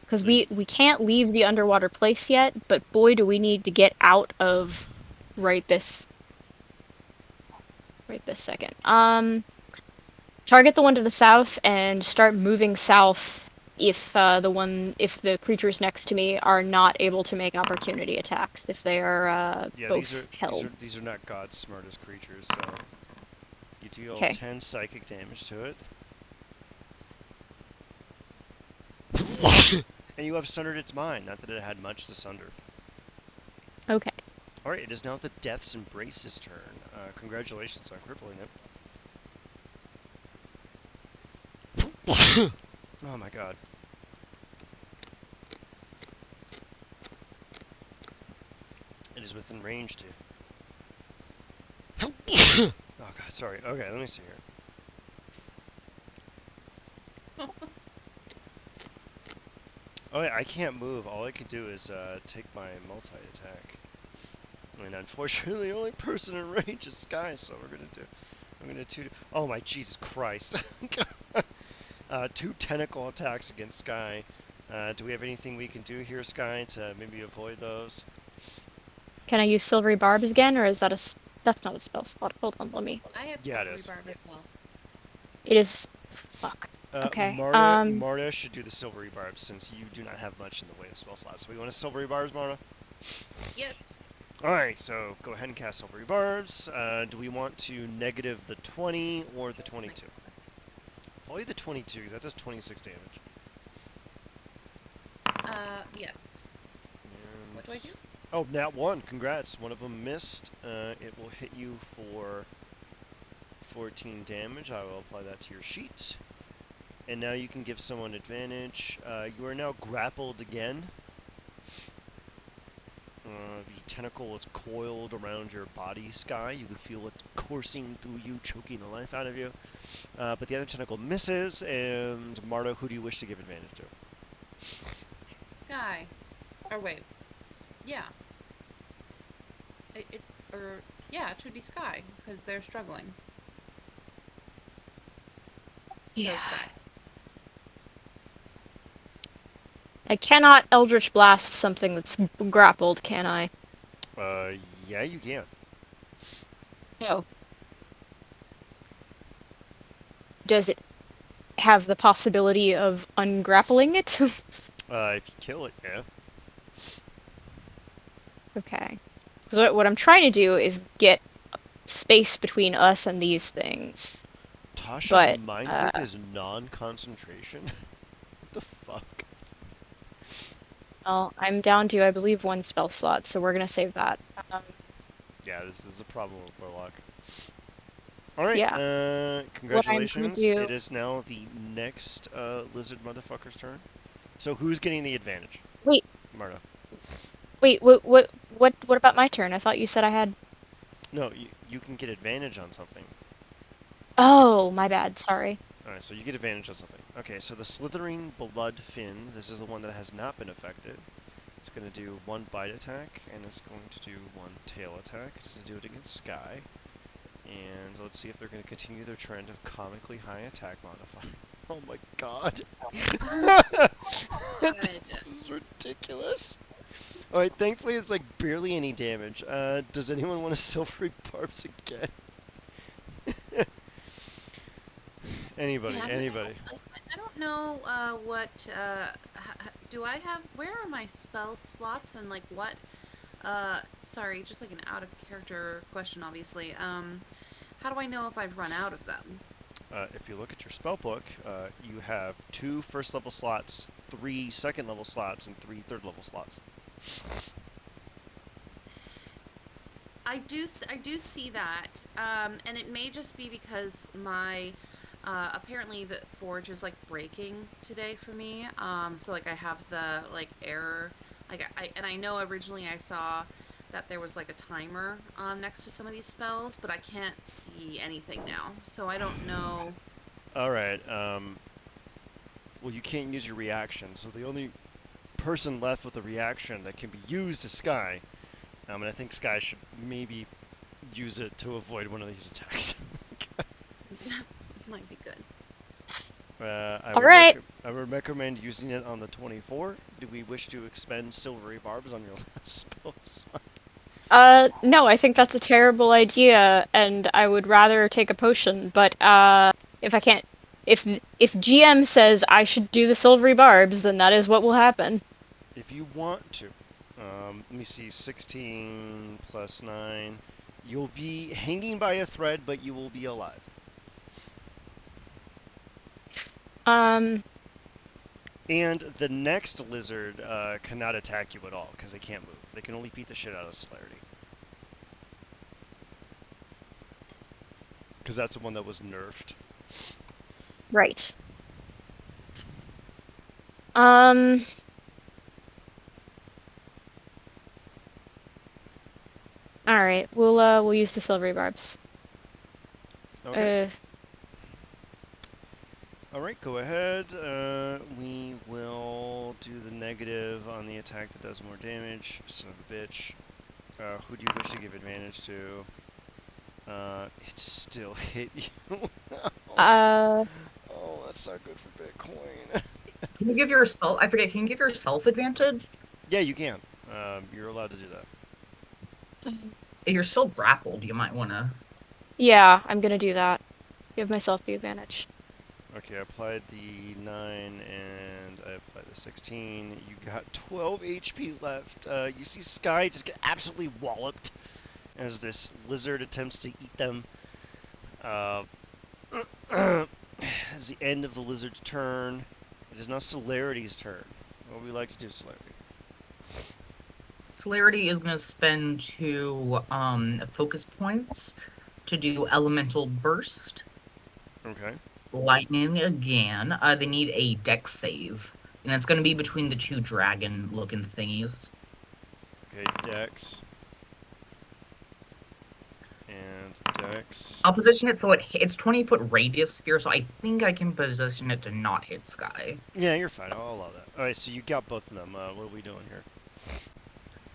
Because we can't leave the underwater place yet, but boy do we need to get out of right this second. Target the one to the south and start moving south if the creatures next to me are not able to make opportunity attacks, if they are Yeah, both held. these are not God's smartest creatures, so you deal Okay. 10 psychic damage to it. And you have sundered its mind, not that it had much to sunder. Okay. Alright, it is now the Death's Embrace's turn. Congratulations on crippling it. Oh my god. It is within range to... Oh god, sorry. Okay, let me see here. Oh, I can't move. All I can do is take my multi-attack. And unfortunately, the only person in range is Sky, so I'm gonna two. Oh my Jesus Christ! 2 tentacle attacks against Sky. Do we have anything we can do here, Sky, to maybe avoid those? Can I use silvery barbs again, or is that that's not a spell slot? Hold on, let me. I have Yeah, it silvery is. barb as well. It is. Fuck. Okay. Marta should do the silvery barbs since you do not have much in the way of spell slots. So we want a silvery barbs, Marta? Yes. Alright, so go ahead and cast silvery barbs. Do we want to negative the 20 or the 22? Probably the 22, because that does 26 damage. Yes. And What do I do? oh, nat 1. Congrats. One of them missed. It will hit you for 14 damage. I will apply that to your sheet. And now you can give someone advantage. You are now grappled again. The tentacle is coiled around your body, Sky. You can feel it coursing through you, choking the life out of you. But the other tentacle misses, and Marta, who do you wish to give advantage to? Sky. Or wait. Yeah. Yeah, it should be Sky because they're struggling. Yeah. So Sky. I cannot Eldritch Blast something that's grappled, can I? Yeah, you can. No. Does it have the possibility of ungrappling it? If you kill it, yeah. Okay. So what I'm trying to do is get space between us and these things. Tasha's But, mind grip is non-concentration? What the fuck? well, I'm down to, I believe, 1 spell slot, so we're gonna save that. Yeah, this is a problem with Warlock. Alright, Yeah. What I'm gonna congratulations. do... It is now the next lizard motherfucker's turn. So who's getting the advantage? Wait, Marta. what about my turn? I thought you said I had... No, you can get advantage on something. Oh, my bad, sorry. Alright, so you get advantage on something. Okay, so the slithering blood fin, this is the one that has not been affected. It's going to do 1 bite attack, and it's going to do 1 tail attack. It's going to do it against Sky. And let's see if they're going to continue their trend of comically high attack modifier. Oh my god. This is ridiculous. Alright, thankfully it's like barely any damage. Does anyone want to silvery barbs again? Anybody, Yeah, anybody. I don't know what do I have, where are my spell slots and like what sorry, just like an out of character question obviously. How do I know if I've run out of them? If you look at your spell book, you have 2 first level slots, 3 second level slots, and 3 third level slots. I do see that, and it may just be because my apparently the forge is like breaking today for me. So like I have the like error, like I know originally I saw that there was like a timer next to some of these spells, but I can't see anything now, so I don't know. Alright, well you can't use your reaction, so the only person left with a reaction that can be used is Sky. And I think Sky should maybe use it to avoid one of these attacks. Might be good. Alright. I would recommend using it on the 24. Do we wish to expend silvery barbs on your last spell slot? No, I think that's a terrible idea, and I would rather take a potion, but, if I can't... If GM says I should do the silvery barbs, then that is what will happen. If you want to. Let me see, 16 plus 9. You'll be hanging by a thread, but you will be alive. Um, And the next lizard cannot attack you at all, because they can't move. They can only beat the shit out of Celerity. Because that's the one that was nerfed. right. Um... Alright, we'll use the silvery barbs. Okay. Alright, go ahead. We will do the negative on the attack that does more damage. Son of a bitch. Who do you wish to give advantage to? It still hit you. Uh, Oh, that's not good for Bitcoin. Can you give yourself? I forget. Can you give yourself advantage? Yeah, you can. You're allowed to do that. If you're still grappled, you might want to. yeah, I'm gonna do that. Give myself the advantage. Okay, I applied the 9 and I applied the 16. You got 12 HP left. You see Sky just get absolutely walloped as this lizard attempts to eat them. As the end of the lizard's turn, it is now Celerity's turn. What would we like to do, Celerity? Celerity is going to spend 2 focus points to do Elemental Burst. Okay. Lightning again. They need a dex save. And it's going to be between the 2 dragon-looking thingies. Okay, Dex. And Dex. I'll position it so it's 20-foot radius sphere, so I think I can position it to not hit Sky. Yeah, you're fine. I'll allow that. Alright, so you got both of them. What are we doing here?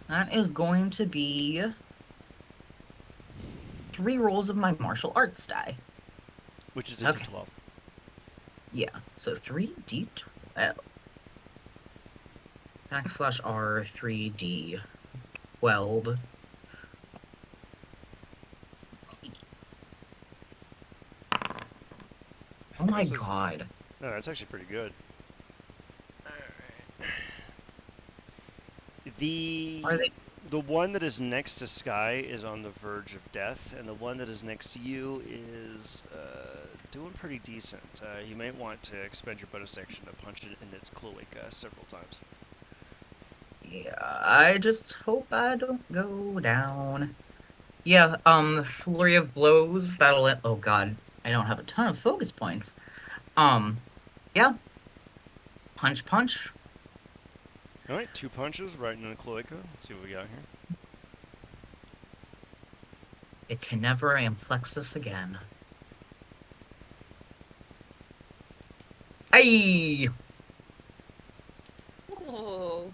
That is going to be 3 rolls of my martial arts die. Which is a Okay. D12. Yeah, so 3d12. /R 3d12. Oh my god. No, that's actually pretty good. Alright. The one that is next to Sky is on the verge of death, and the one that is next to you is doing pretty decent. You might want to expend your bonus action to punch it in its cloaca several times. Yeah, I just hope I don't go down. Yeah, flurry of blows, that'll let. Oh god, I don't have a ton of focus points. Yeah. Punch, punch. Alright, 2 punches right in the cloaca. Let's see what we got here. It can never amplexus again. Hey! Oh.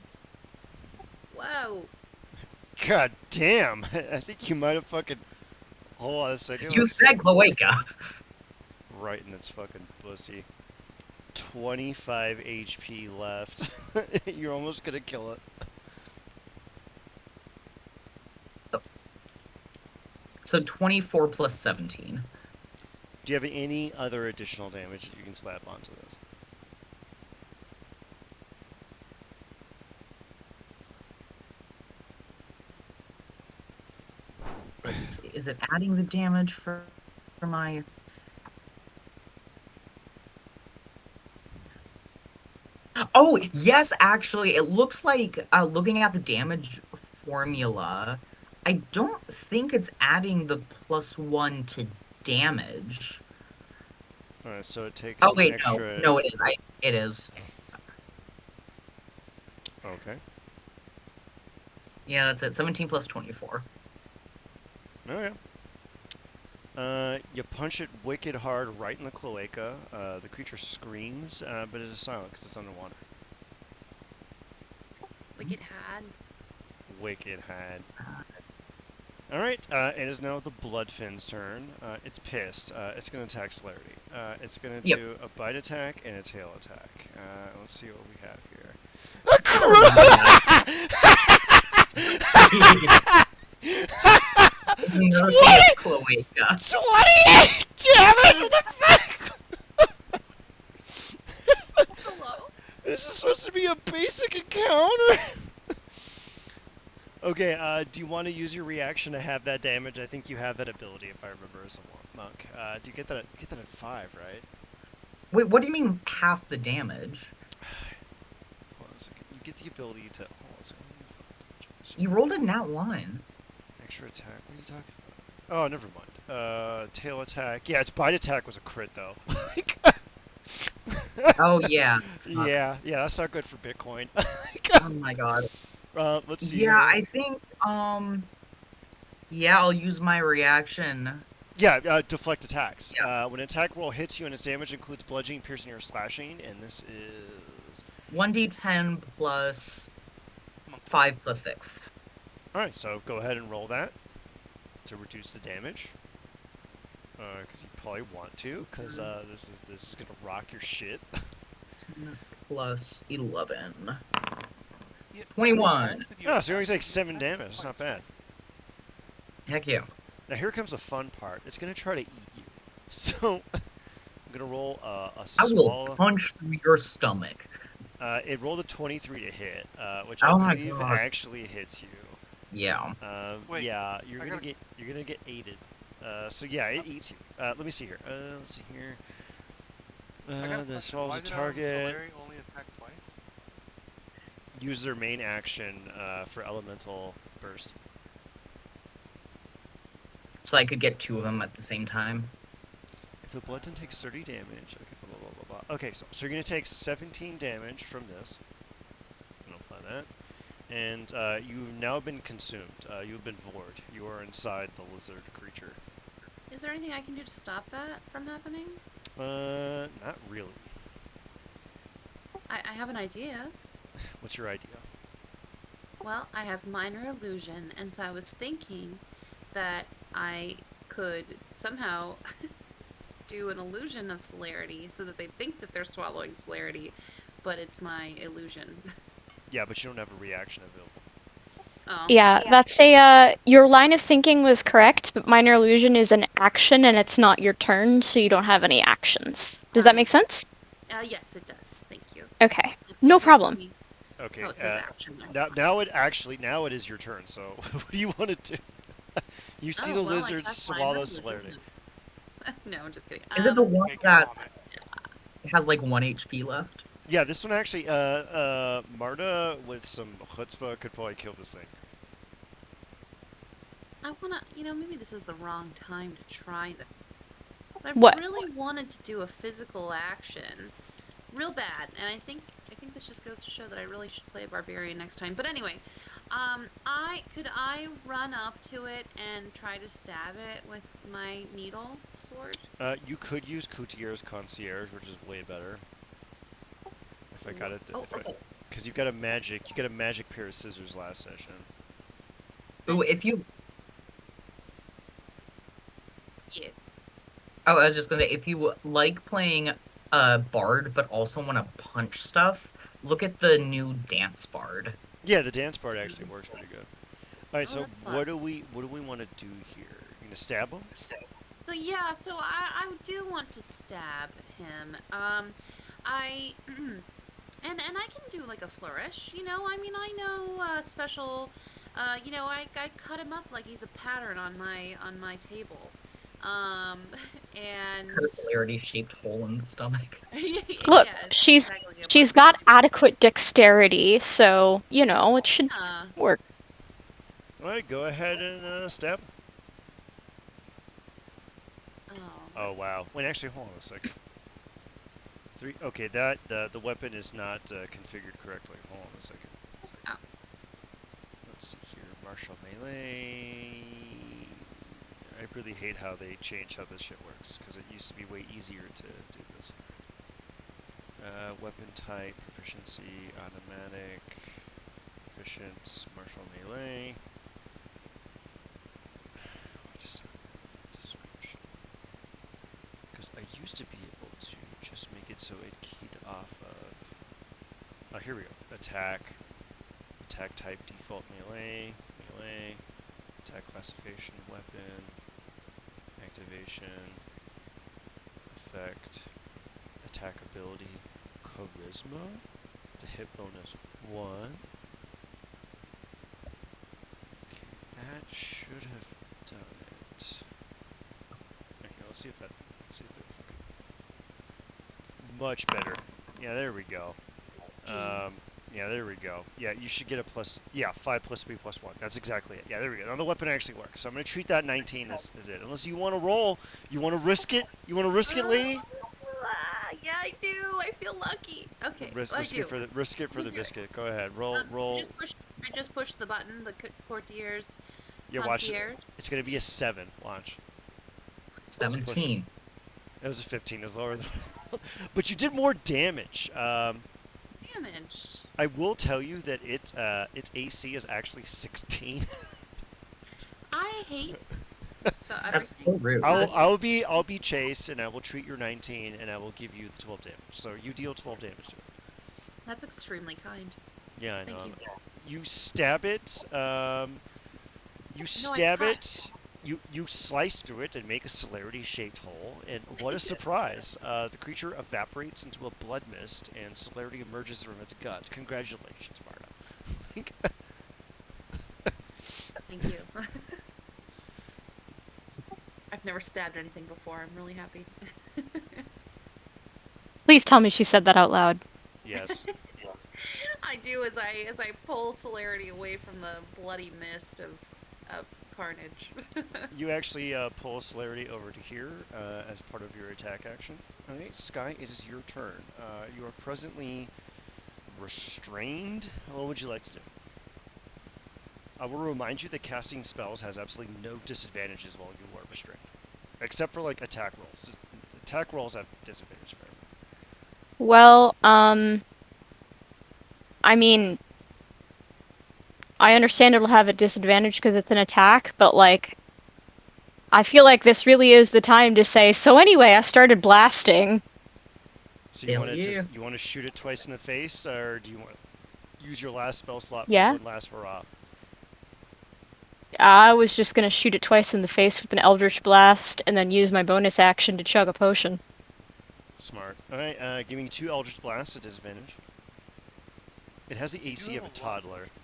Wow. God damn! I think you might have fucking. Hold on a second. You let's see. said cloaca. Right in its fucking pussy. 25 HP left. You're almost gonna kill it. So 24 plus 17. Do you have any other additional damage that you can slap onto this? Let's see. Is it adding the damage for my... Oh, yes, actually, it looks like, looking at the damage formula, I don't think it's adding the +1 to damage. Alright, so it takes Oh, an wait, extra... no, it is. It is. Okay. Yeah, that's it. 17 plus 24. Okay. You punch it wicked hard right in the cloaca. The creature screams, but it is silent because it's underwater. Wicked had. Wicked had. Alright, it is now the Bloodfin's turn. It's pissed. It's going to attack Celerity. It's going to do a bite attack and a tail attack. Let's see what we have here. Undersea cloaca. 28 damage! What the fuck? Hello? This is supposed to be a basic encounter. Okay, do you want to use your reaction to have that damage? I think you have that ability, if I remember, as a monk. Do you get that at 5, right? Wait, what do you mean half the damage? Hold on a second. You get the ability to... Hold on a second. You rolled a nat 1. Extra attack. What are you talking about? Oh, never mind. Tail attack. Yeah, its bite attack was a crit, though. Oh, yeah. Yeah, that's not good for Bitcoin. Oh my god. Let's see. Yeah, here. I think, yeah, I'll use my reaction. Yeah, deflect attacks. Yeah. When an attack roll hits you and its damage includes bludgeoning, piercing, or slashing, and this is 1d10 plus 5 plus 6. all right. So go ahead and roll that to reduce the damage. Because you probably want to, because this is gonna rock your shit. 10 plus 11. Yeah, 21. Oh, so you're only like 7 damage. That's not bad. Heck yeah. Now here comes the fun part. It's gonna try to eat you. So I'm gonna roll a I will swallow. punch through your stomach. It rolled a 23 to hit, which Oh I my believe God. actually hits you. Yeah. Wait, Yeah, you're I gonna gotta- get aided. So yeah, it eats you. Let me see here. Let's see here. I got a The question. swallows Why a did target. Solari only attack twice? Use their main action for elemental burst. So I could get 2 of them at the same time. If the bludgeon takes 30 damage, okay, blah, blah, blah, blah. Okay, so you're going to take 17 damage from this. I'm going to apply that. And you've now been consumed. You've been vored. You are inside the lizard creature. Is there anything I can do to stop that from happening? Not really. I have an idea. What's your idea? Well, I have minor illusion, and so I was thinking that I could somehow do an illusion of celerity so that they think that they're swallowing celerity, but it's my illusion. Yeah, but you don't have a reaction available. Oh. Yeah, that's a, your line of thinking was correct, but minor illusion is an action and it's not your turn, so you don't have any actions. Does that make sense? Yes, it does. Thank you. Okay, It no gives problem. me- Okay. Oh, it says action there. Now it is your turn. So what do you want to do? You see the Oh, well, I lizard cast minor swallow illusion. celerity. No, I'm just kidding. Is it the one Make it that vomit. has like 1 HP left? Yeah, this one actually, Marta with some chutzpah could probably kill this thing. I wanna, maybe this is the wrong time to try that. But I What? really wanted to do a physical action, real bad, and I think this just goes to show that I really should play a barbarian next time. But anyway, could I run up to it and try to stab it with my needle sword? You could use Coutier's Concierge, which is way better. If I got it, okay. because you got a magic pair of scissors last session. Ooh, if you... Yes. Oh, I was just gonna say, if you like playing Bard, but also want to punch stuff, look at the new Dance Bard. Yeah, the dance part actually works pretty good. All right, Oh, so that's fun. what do we want to do here? You gonna stab him? So yeah, so I do want to stab him. I and I can do like a flourish, I mean, I know special, I cut him up like he's a pattern on my table. And Cut a celerity-shaped hole in the stomach. Look, yeah, she's exactly a she's barbarian. got adequate dexterity, so, it should Yeah. work. All right, go ahead and stab. Oh wow. Wait, actually, hold on a second. Okay, the weapon is not configured correctly. Hold on a second. Oh. Let's see here, martial melee. I really hate how they changed how this shit works, because it used to be way easier to do this. Weapon type, proficiency, automatic, proficient, martial melee. Description. Because I used to be able to just make it so it keyed off of... Oh, here we go. Attack type, default melee, attack classification, weapon, activation, effect, attack ability, charisma, to hit bonus 1. Okay, that should have done it. Okay, let's see if it, much better. Yeah, there we go. Yeah, there we go. Yeah, you should get a plus, 5 plus 3 plus 1. That's exactly it. Yeah, there we go. Now the weapon actually works. So I'm going to treat that 19 as it. Unless you want to roll. You want to risk it? You want to risk it, lady? Yeah, I do. I feel lucky. Okay, Risk I it do. for the biscuit. Go ahead. Roll. I just pushed the button, the courtier's Yeah, watch. concierge. It's going to be a 7. Watch. 17. It was a 15. It was lower than. But you did more damage. Damage. I will tell you that its AC is actually 16. I hate That's so everything rude. about you. I'll be Chase, and I will treat your 19, and I will give you the 12 damage. So you deal 12 damage to it. That's extremely kind. Yeah, I know. Thank you. You stab it. You No, I stab cut. it. You slice through it and make a celerity-shaped hole, and what a surprise! The creature evaporates into a blood mist, and celerity emerges from its gut. Congratulations, Marta. Thank you. I've never stabbed anything before. I'm really happy. Please tell me she said that out loud. Yes. I do as I pull celerity away from the bloody mist of carnage. You actually pull celerity over to here as part of your attack action. Okay, Sky, it is your turn. You are presently restrained. What would you like to do? I will remind you that casting spells has absolutely no disadvantages while you are restrained, except for like attack rolls. Attack rolls have disadvantage for everyone. Well, I mean, I understand it'll have a disadvantage because it's an attack, but like, I feel like this really is the time to say, so anyway, I started blasting. So you Hell want to yeah. you want to shoot it twice in the face, or do you want to use your last spell slot for Yeah. one last hurrah? I was just gonna shoot it twice in the face with an Eldritch Blast, and then use my bonus action to chug a potion. Smart. All right, give me 2 Eldritch Blasts at disadvantage. It has the You AC have of a a lot of toddler. potions.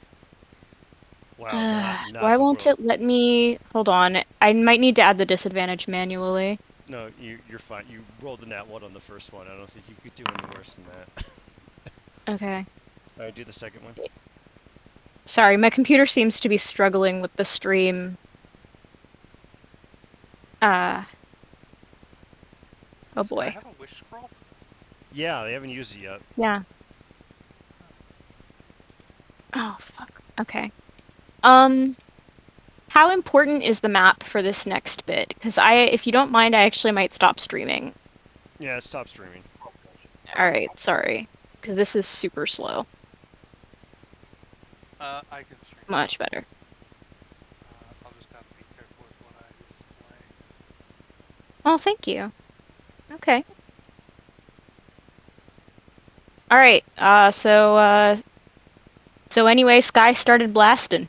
Wow, not Why the won't world. it let me... Hold on. I might need to add the disadvantage manually. No, you're fine. You rolled the nat 1 on the first one. I don't think you could do any worse than that. Okay. All right, do the second one. Sorry, my computer seems to be struggling with the stream. Oh Does Sky boy. have a wish scroll? Yeah, they haven't used it yet. Yeah. Oh, fuck. Okay. How important is the map for this next bit? Because if you don't mind, I actually might stop streaming. Yeah, stop streaming. Alright, sorry. Because this is super slow. I can stream. Much better. I'll just gotta be careful with what I display. Oh, thank you. Okay. Alright, so anyway, Sky started blasting.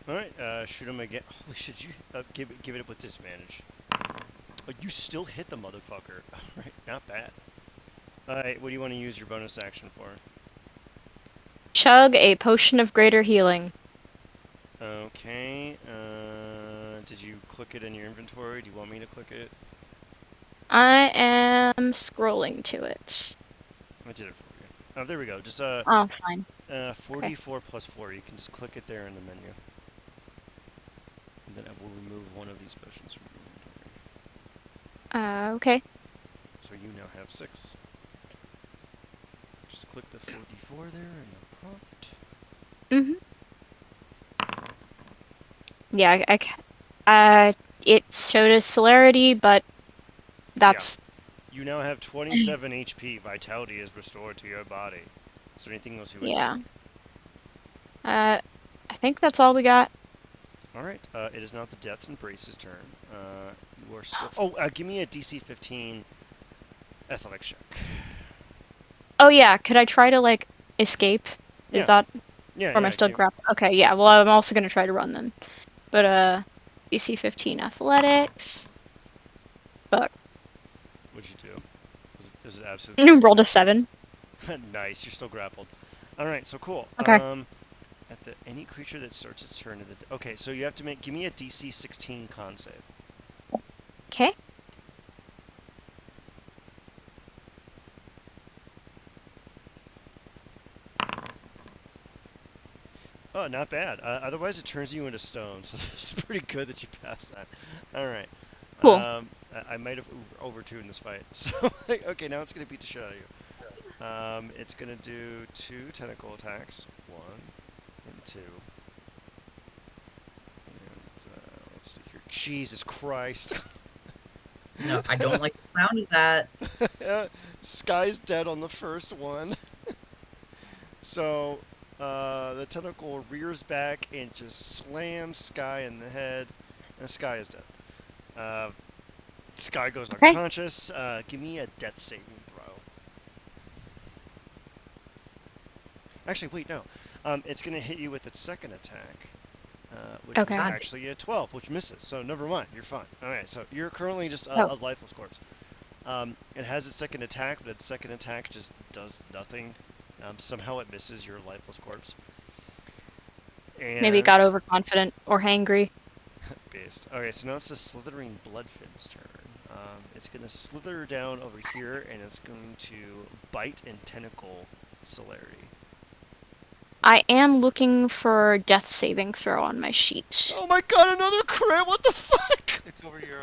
All right, shoot him again. Holy shit, you give it with disadvantage. Oh, you still hit the motherfucker. All right, not bad. All right, what do you want to use your bonus action for? Chug a potion of greater healing. Okay. Did you click it in your inventory? Do you want me to click it? I am scrolling to it. I did it for you. Oh, there we go. Just Oh, fine. 4d4 plus 4. You can just click it there in the menu. And then I will remove one of these potions from your inventory. Okay. So you now have 6. Just click the 4d4 there in the prompt. Mm-hmm. Yeah, it showed a celerity, but that's... You now have 27 HP. Vitality is restored to your body. Is there anything else you wish Yeah. to do? I think that's all we got. Alright, it is now the Death and Brace's turn. You are still... Oh, give me a DC 15 athletics check. Oh yeah, could I try to, like, escape? Yeah. Is that... Yeah, Or am I still give- grappled? Okay, yeah, well, I'm also gonna try to run then. But, DC 15 athletics. Fuck. What'd you do? Was it absolutely... Rolled a 7. Nice, you're still grappled. Alright, so cool. Okay. Any creature that starts its turn to the... Okay, so you have to give me a DC 16 con save. Okay. Oh, not bad. Otherwise, it turns you into stone, so it's pretty good that you passed that. All right. Cool. I might have overtuned this fight. So, okay, now it's going to beat the shit out of you. It's going to do 2 tentacle attacks. 1 and 2. And, let's see here. Jesus Christ. No, I don't like the sound of that. Sky's dead on the first one. So the tentacle rears back and just slams Sky in the head, and Sky is dead. Sky goes Okay. unconscious. Give me a death saving throw. Actually, wait, no. It's going to hit you with its second attack, which Okay. was actually a 12, which misses. So never mind, you're fine. All right, so you're currently just a Oh. lifeless corpse. It has its second attack, but its second attack just does nothing. Somehow it misses your lifeless corpse. And Maybe it got overconfident or hangry. based. Okay, so now it's the slithering bloodfin's turn. It's going to slither down over here, and it's going to bite and tentacle Celerity. I am looking for death saving throw on my sheet. Oh my god, another crit! What the fuck? It's over your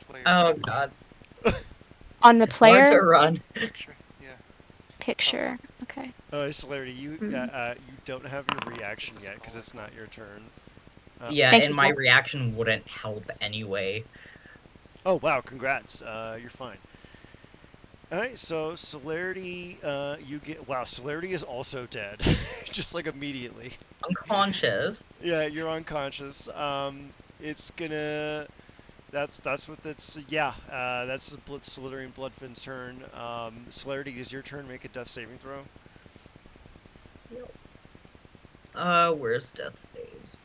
player. Oh god. On the Want to player run. Picture. Yeah. picture. Okay. Celerity, you don't have your reaction yet because it's not your turn. Yeah, Thank and you, my Paul. reaction wouldn't help anyway. Oh wow, congrats. You're fine. Alright, so Celerity, you get. Wow, Celerity is also dead. Just like immediately. Unconscious. Yeah, you're unconscious. It's gonna. That's what that's. Yeah, that's the slithering bloodfin's turn. Celerity, is your turn. Make a death saving throw. Where's death saves?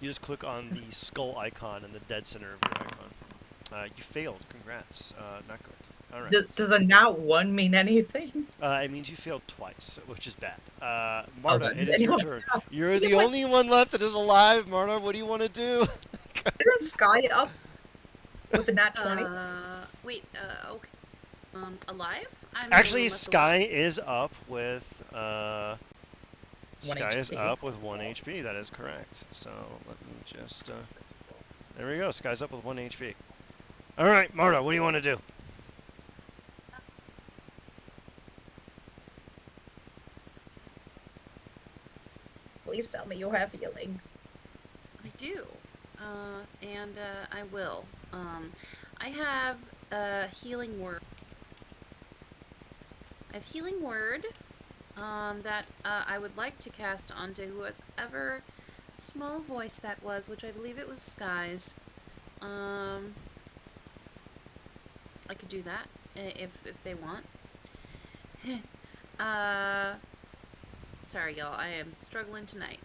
You just click on the skull icon in the dead center of your icon. You failed. Congrats. Not good. All right. Does a nat 1 mean anything? It means you failed twice, which is bad. Marta, Does it is your anyone turn. have You're the anyone- only one left that is alive, Marta. What do you want to do? Isn't Sky up with a nat 20? Wait, okay. Alive? I'm Actually, the only one left Sky alive. is up with One Sky is HP. up with 1 HP. That is correct. So let me just there we go. Sky's up with 1 HP. All right, Marta, what do you want to do? Please tell me you have healing. I do. And I will. I have a healing word. I have healing word that I would like to cast onto whoever small voice that was, which I believe it was Sky's. I could do that if they want. Sorry, y'all. I am struggling tonight.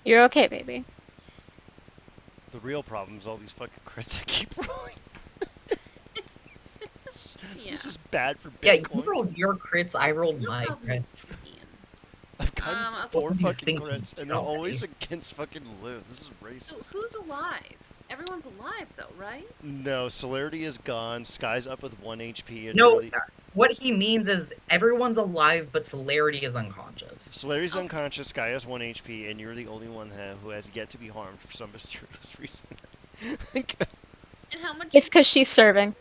You're okay, baby. The real problem is all these fucking crits I keep rolling. Yeah. This is bad for Yeah, Bitcoin. you rolled your crits, I rolled No my problem, crits. Ian. I've gotten Okay. 4 These fucking things crits, and they're don't always be. against fucking Liv. This is So racist. who's alive? Everyone's alive though, right? No, Celerity is gone. Sky's up with 1 HP, and No, really... what he means is everyone's alive, but Celerity is unconscious. Celerity's Okay. unconscious, Sky has 1 HP, and you're the only one who has yet to be harmed for some mysterious reason. And how much? It's because she's serving.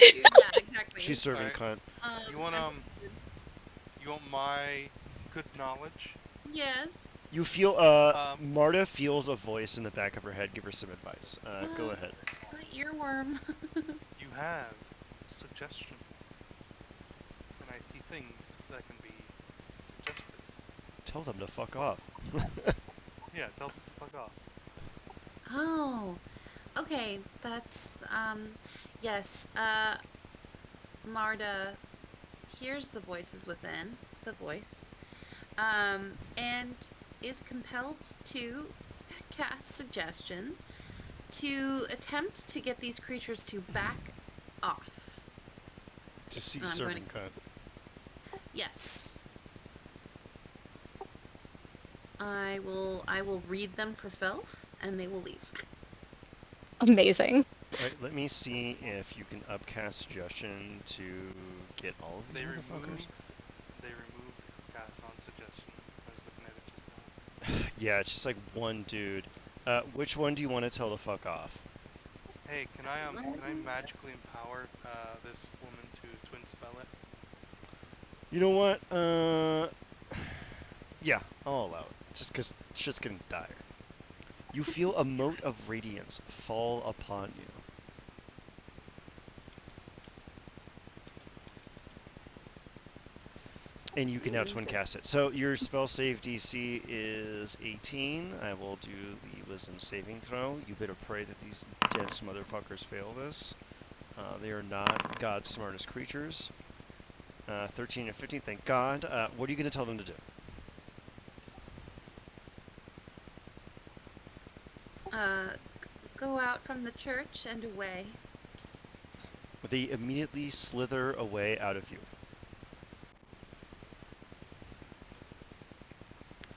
Yeah, exactly. She's serving Alright. cunt. You want my good knowledge? Yes. You feel, Marta feels a voice in the back of her head. Give her some advice. Go ahead. My earworm. You have suggestion. And I see things that can be suggested. Tell them to fuck off. Yeah, tell them to fuck off. Oh. Okay, that's yes. Marta hears the voices within the voice. And is compelled to cast suggestion to attempt to get these creatures to back off. To see I'm serving going cunt. Yes. I will read them for filth and they will leave. Amazing. Right, let me see if you can upcast suggestion to get all of these motherfuckers. They removed cast on suggestion. I was looking at it just now. Yeah, it's just like one dude. Which one do you want to tell to fuck off? Hey, can I magically empower this woman to twin spell it? You know what? Yeah, I'll allow it. Just because shit's getting dire. You feel a mote of radiance fall upon you. And you can now twin cast it. So your spell save DC is 18. I will do the wisdom saving throw. You better pray that these dense motherfuckers fail this. They are not God's smartest creatures. 13 and 15, thank God. What are you going to tell them to do? Go out from the church and away. They immediately slither away out of view.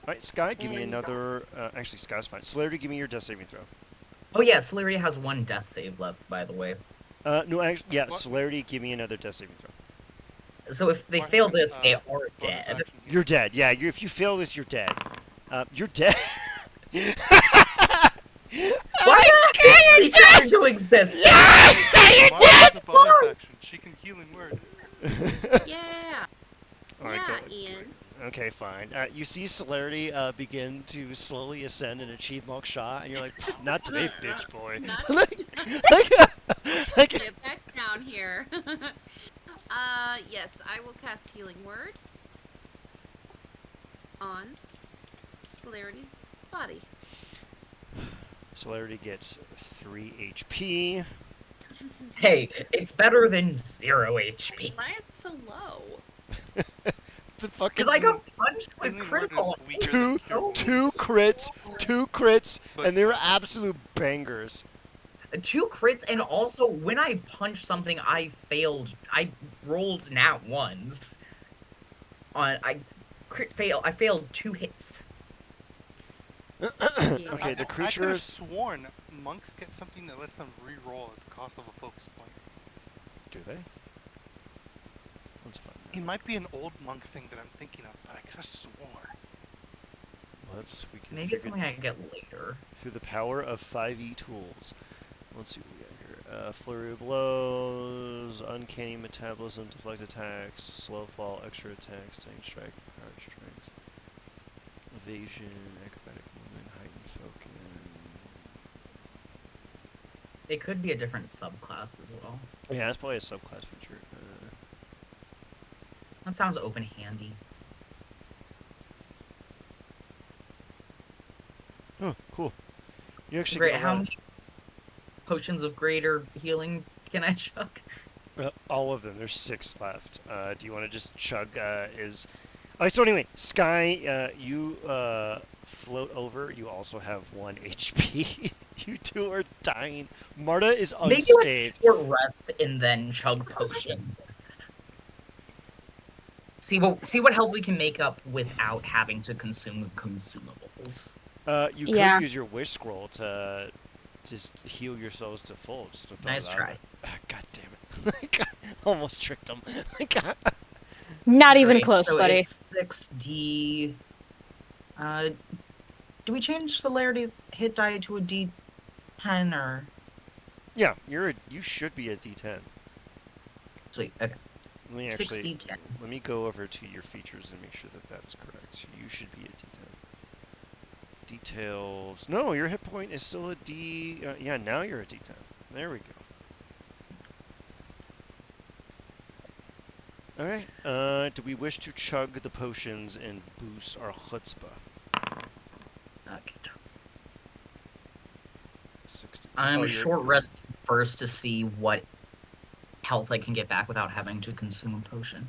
Alright, Sky, give me And- another... actually, Sky's fine. Celerity, give me your death saving throw. Oh yeah, Celeria has one death save left, by the way. No, actually, yeah, What? Celerity, give me another death saving throw. So if they Mark fail and, this, they are bonus dead. action here. You're dead. Yeah, if you fail this, you're dead. You're dead. Why did this come into existence? Mark has a bonus action. She can healing word. Yeah. Alright, Yeah, go. Ian. Okay, fine. You see Celerity begin to slowly ascend and achieve Moksha, and you're like, not today, bitch boy. Not like, Get back down here. Yes, I will cast Healing Word on Celerity's body. Celerity gets 3 HP. Hey, it's better than 0 HP. Why is it so low? The fucking Because I got punched with Healing word critical. is weaker two, than Cure Wounds. two crits, But and they're magic. absolute bangers. 2 crits, and also when I punched something, I failed. I rolled nat ones. I failed 2 hits. Okay, the I could have creatures. sworn monks get something that lets them re-roll at the cost of a focus point. Do they? Let's find out. It might be an old monk thing that I'm thinking of, but I could have swore. We can Maybe it's figure something I get later. through the power of 5e tools. Let's see what we got here. Flurry of blows, uncanny metabolism, deflect attacks, slow fall, extra attacks, stunning strike, power strikes, evasion, acrobatic movement, heightened focus. It could be a different subclass as well. Yeah, that's probably a subclass feature. That sounds open-handy. Oh, cool. You actually Great. get a How lot. many potions of greater healing can I chuck? All of them. There's 6 left. Do you want to just chug? So anyway, Sky, you float over. You also have 1 HP. You two are dying. Marta is Maybe like unscathed. short rest and then chug potions. See what health we can make up without having to consume consumables. You could Yeah. use your wish scroll to just heal yourselves to full. Just to throw Nice it out try. there. God damn it! Almost tricked him. Not even Great. close, So buddy. it's 6d. Do we change Celerity's hit die to a d10 or? Yeah, you should be a D10. Sweet. Okay. Let me actually 6d10. let me go over to your features and make sure that that is correct. You should be a D10. Details. No, your hit point is still a D. Yeah, now you're a D10. There we go. All right. Do we wish to chug the potions and boost our chutzpah? Okay. 60. I'm you're- short resting first to see what health I can get back without having to consume a potion.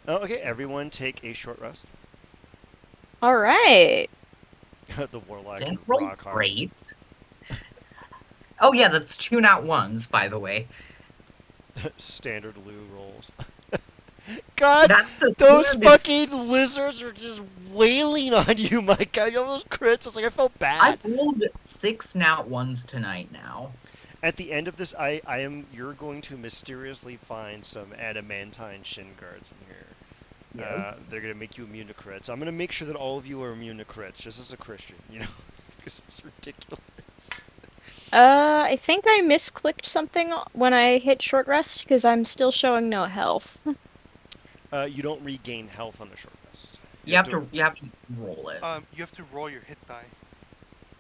Oh, okay. Everyone take a short rest. All right. The warlock Didn't and roll rock hard. great. Oh yeah, that's 2 nat ones, by the way. Standard Lou rolls. God, That's the those weirdest- fucking lizards are just wailing on you, my God. You know those crits? It's like I felt bad. I've rolled 6 nat ones tonight now. At the end of this, you're going to mysteriously find some adamantine shin guards in here. Yes. They're gonna make you immune to crits. I'm gonna make sure that all of you are immune to crits, just as a Christian, you know, because it's ridiculous. I think I misclicked something when I hit short rest because I'm still showing no health. You don't regain health on a short rest. You have to roll it. You have to roll your hit die.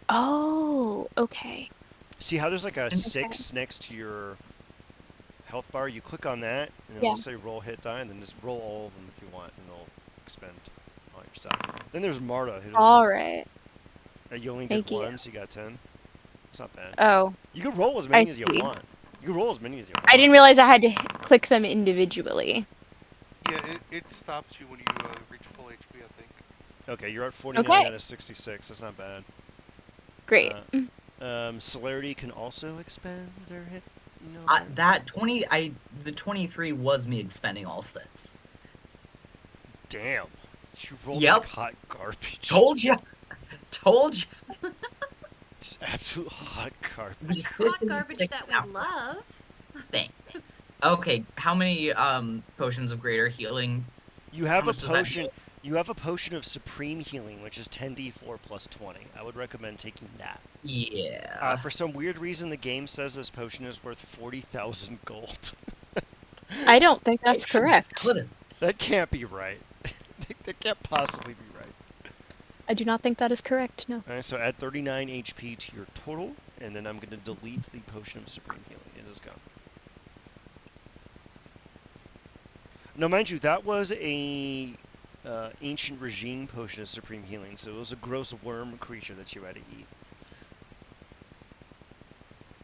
Oh, okay. See how there's like a Okay. 6 next to your health bar? You click on that, and then Yeah. it'll say roll hit die, and then just roll all of them if you want, and it'll expend all your stuff. Then there's Marta, who doesn't. All right. You only did Thank you. one, so you got 10. It's not bad. Oh, You can roll as many as you see. want. You can roll as many as you want. I didn't realize I had to click them individually. Yeah, it stops you when you reach full HP, I think. Okay, you're at 49 Okay. out of 66. That's not bad. Great. Celerity can also expend their hit. The 23 was me expending all stats. Damn. You rolled Yep. like hot garbage. Told you. Just absolute hot garbage. Hot garbage that we love. Thing. Okay, how many potions of greater healing? You have How a much does that potion. do? You have a potion of supreme healing, which is 10d4 plus 20. I would recommend taking that. Yeah. For some weird reason, the game says this potion is worth 40,000 gold. I don't think that's It should correct. split us. That can't be right. That can't possibly be right. I do not think that is correct. No. Alright, so add 39 HP to your total, and then I'm going to delete the potion of supreme healing. It is gone. Now, mind you, that was a ancient regime potion of supreme healing, so it was a gross worm creature that you had to eat.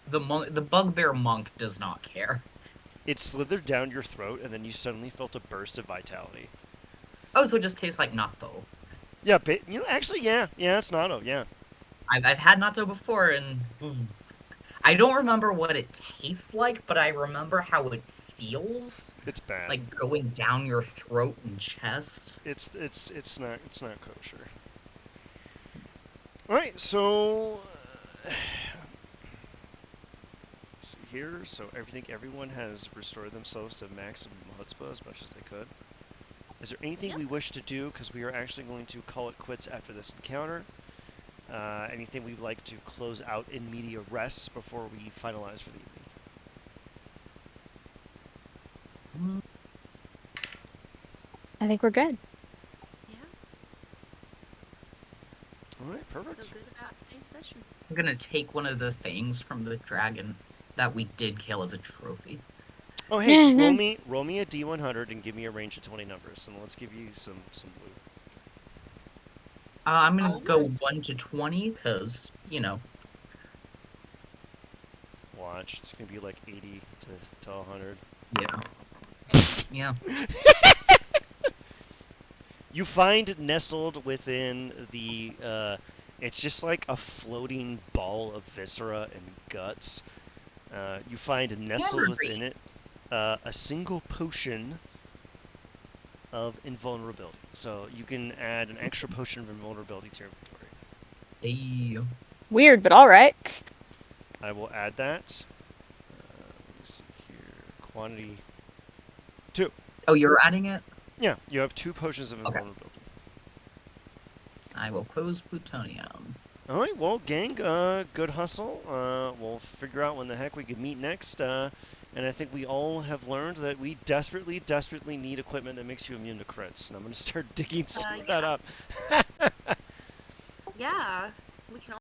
The bugbear monk does not care. It slithered down your throat, and then you suddenly felt a burst of vitality. Oh, so it just tastes like natto. Yeah, actually, yeah, it's natto, yeah. I've had natto before, and I don't remember what it tastes like, but I remember how it feels. It's bad. Like going down your throat and chest. It's not kosher. All right, so let's see here. So everyone has restored themselves to maximum chutzpah as much as they could. Is there anything we wish to do? Because we are actually going to call it quits after this encounter. Anything we'd like to close out in media res before we finalize for the evening? I think we're good. Yeah. All right, perfect. Feel good about today's session. I'm gonna take one of the things from the dragon that we did kill as a trophy. Oh, hey, roll me a D100 and give me a range of 20 numbers, and let's give you some blue. I'm gonna go Almost. 1 to 20, because, you know. Watch, it's gonna be like 80 to 100. Yeah. You find nestled within the, it's just like a floating ball of viscera and guts. You find nestled within it a single potion of invulnerability. So you can add an extra potion of invulnerability to your inventory. Hey. Weird, but all right. I will add that. Let me see here. Quantity 2. Oh, you're adding it? Yeah, you have 2 potions of invulnerability. I will close plutonium. All right, well, gang, good hustle. We'll figure out when the heck we can meet next. And I think we all have learned that we desperately, desperately need equipment that makes you immune to crits. And I'm going to start digging some of that up. Yeah. We can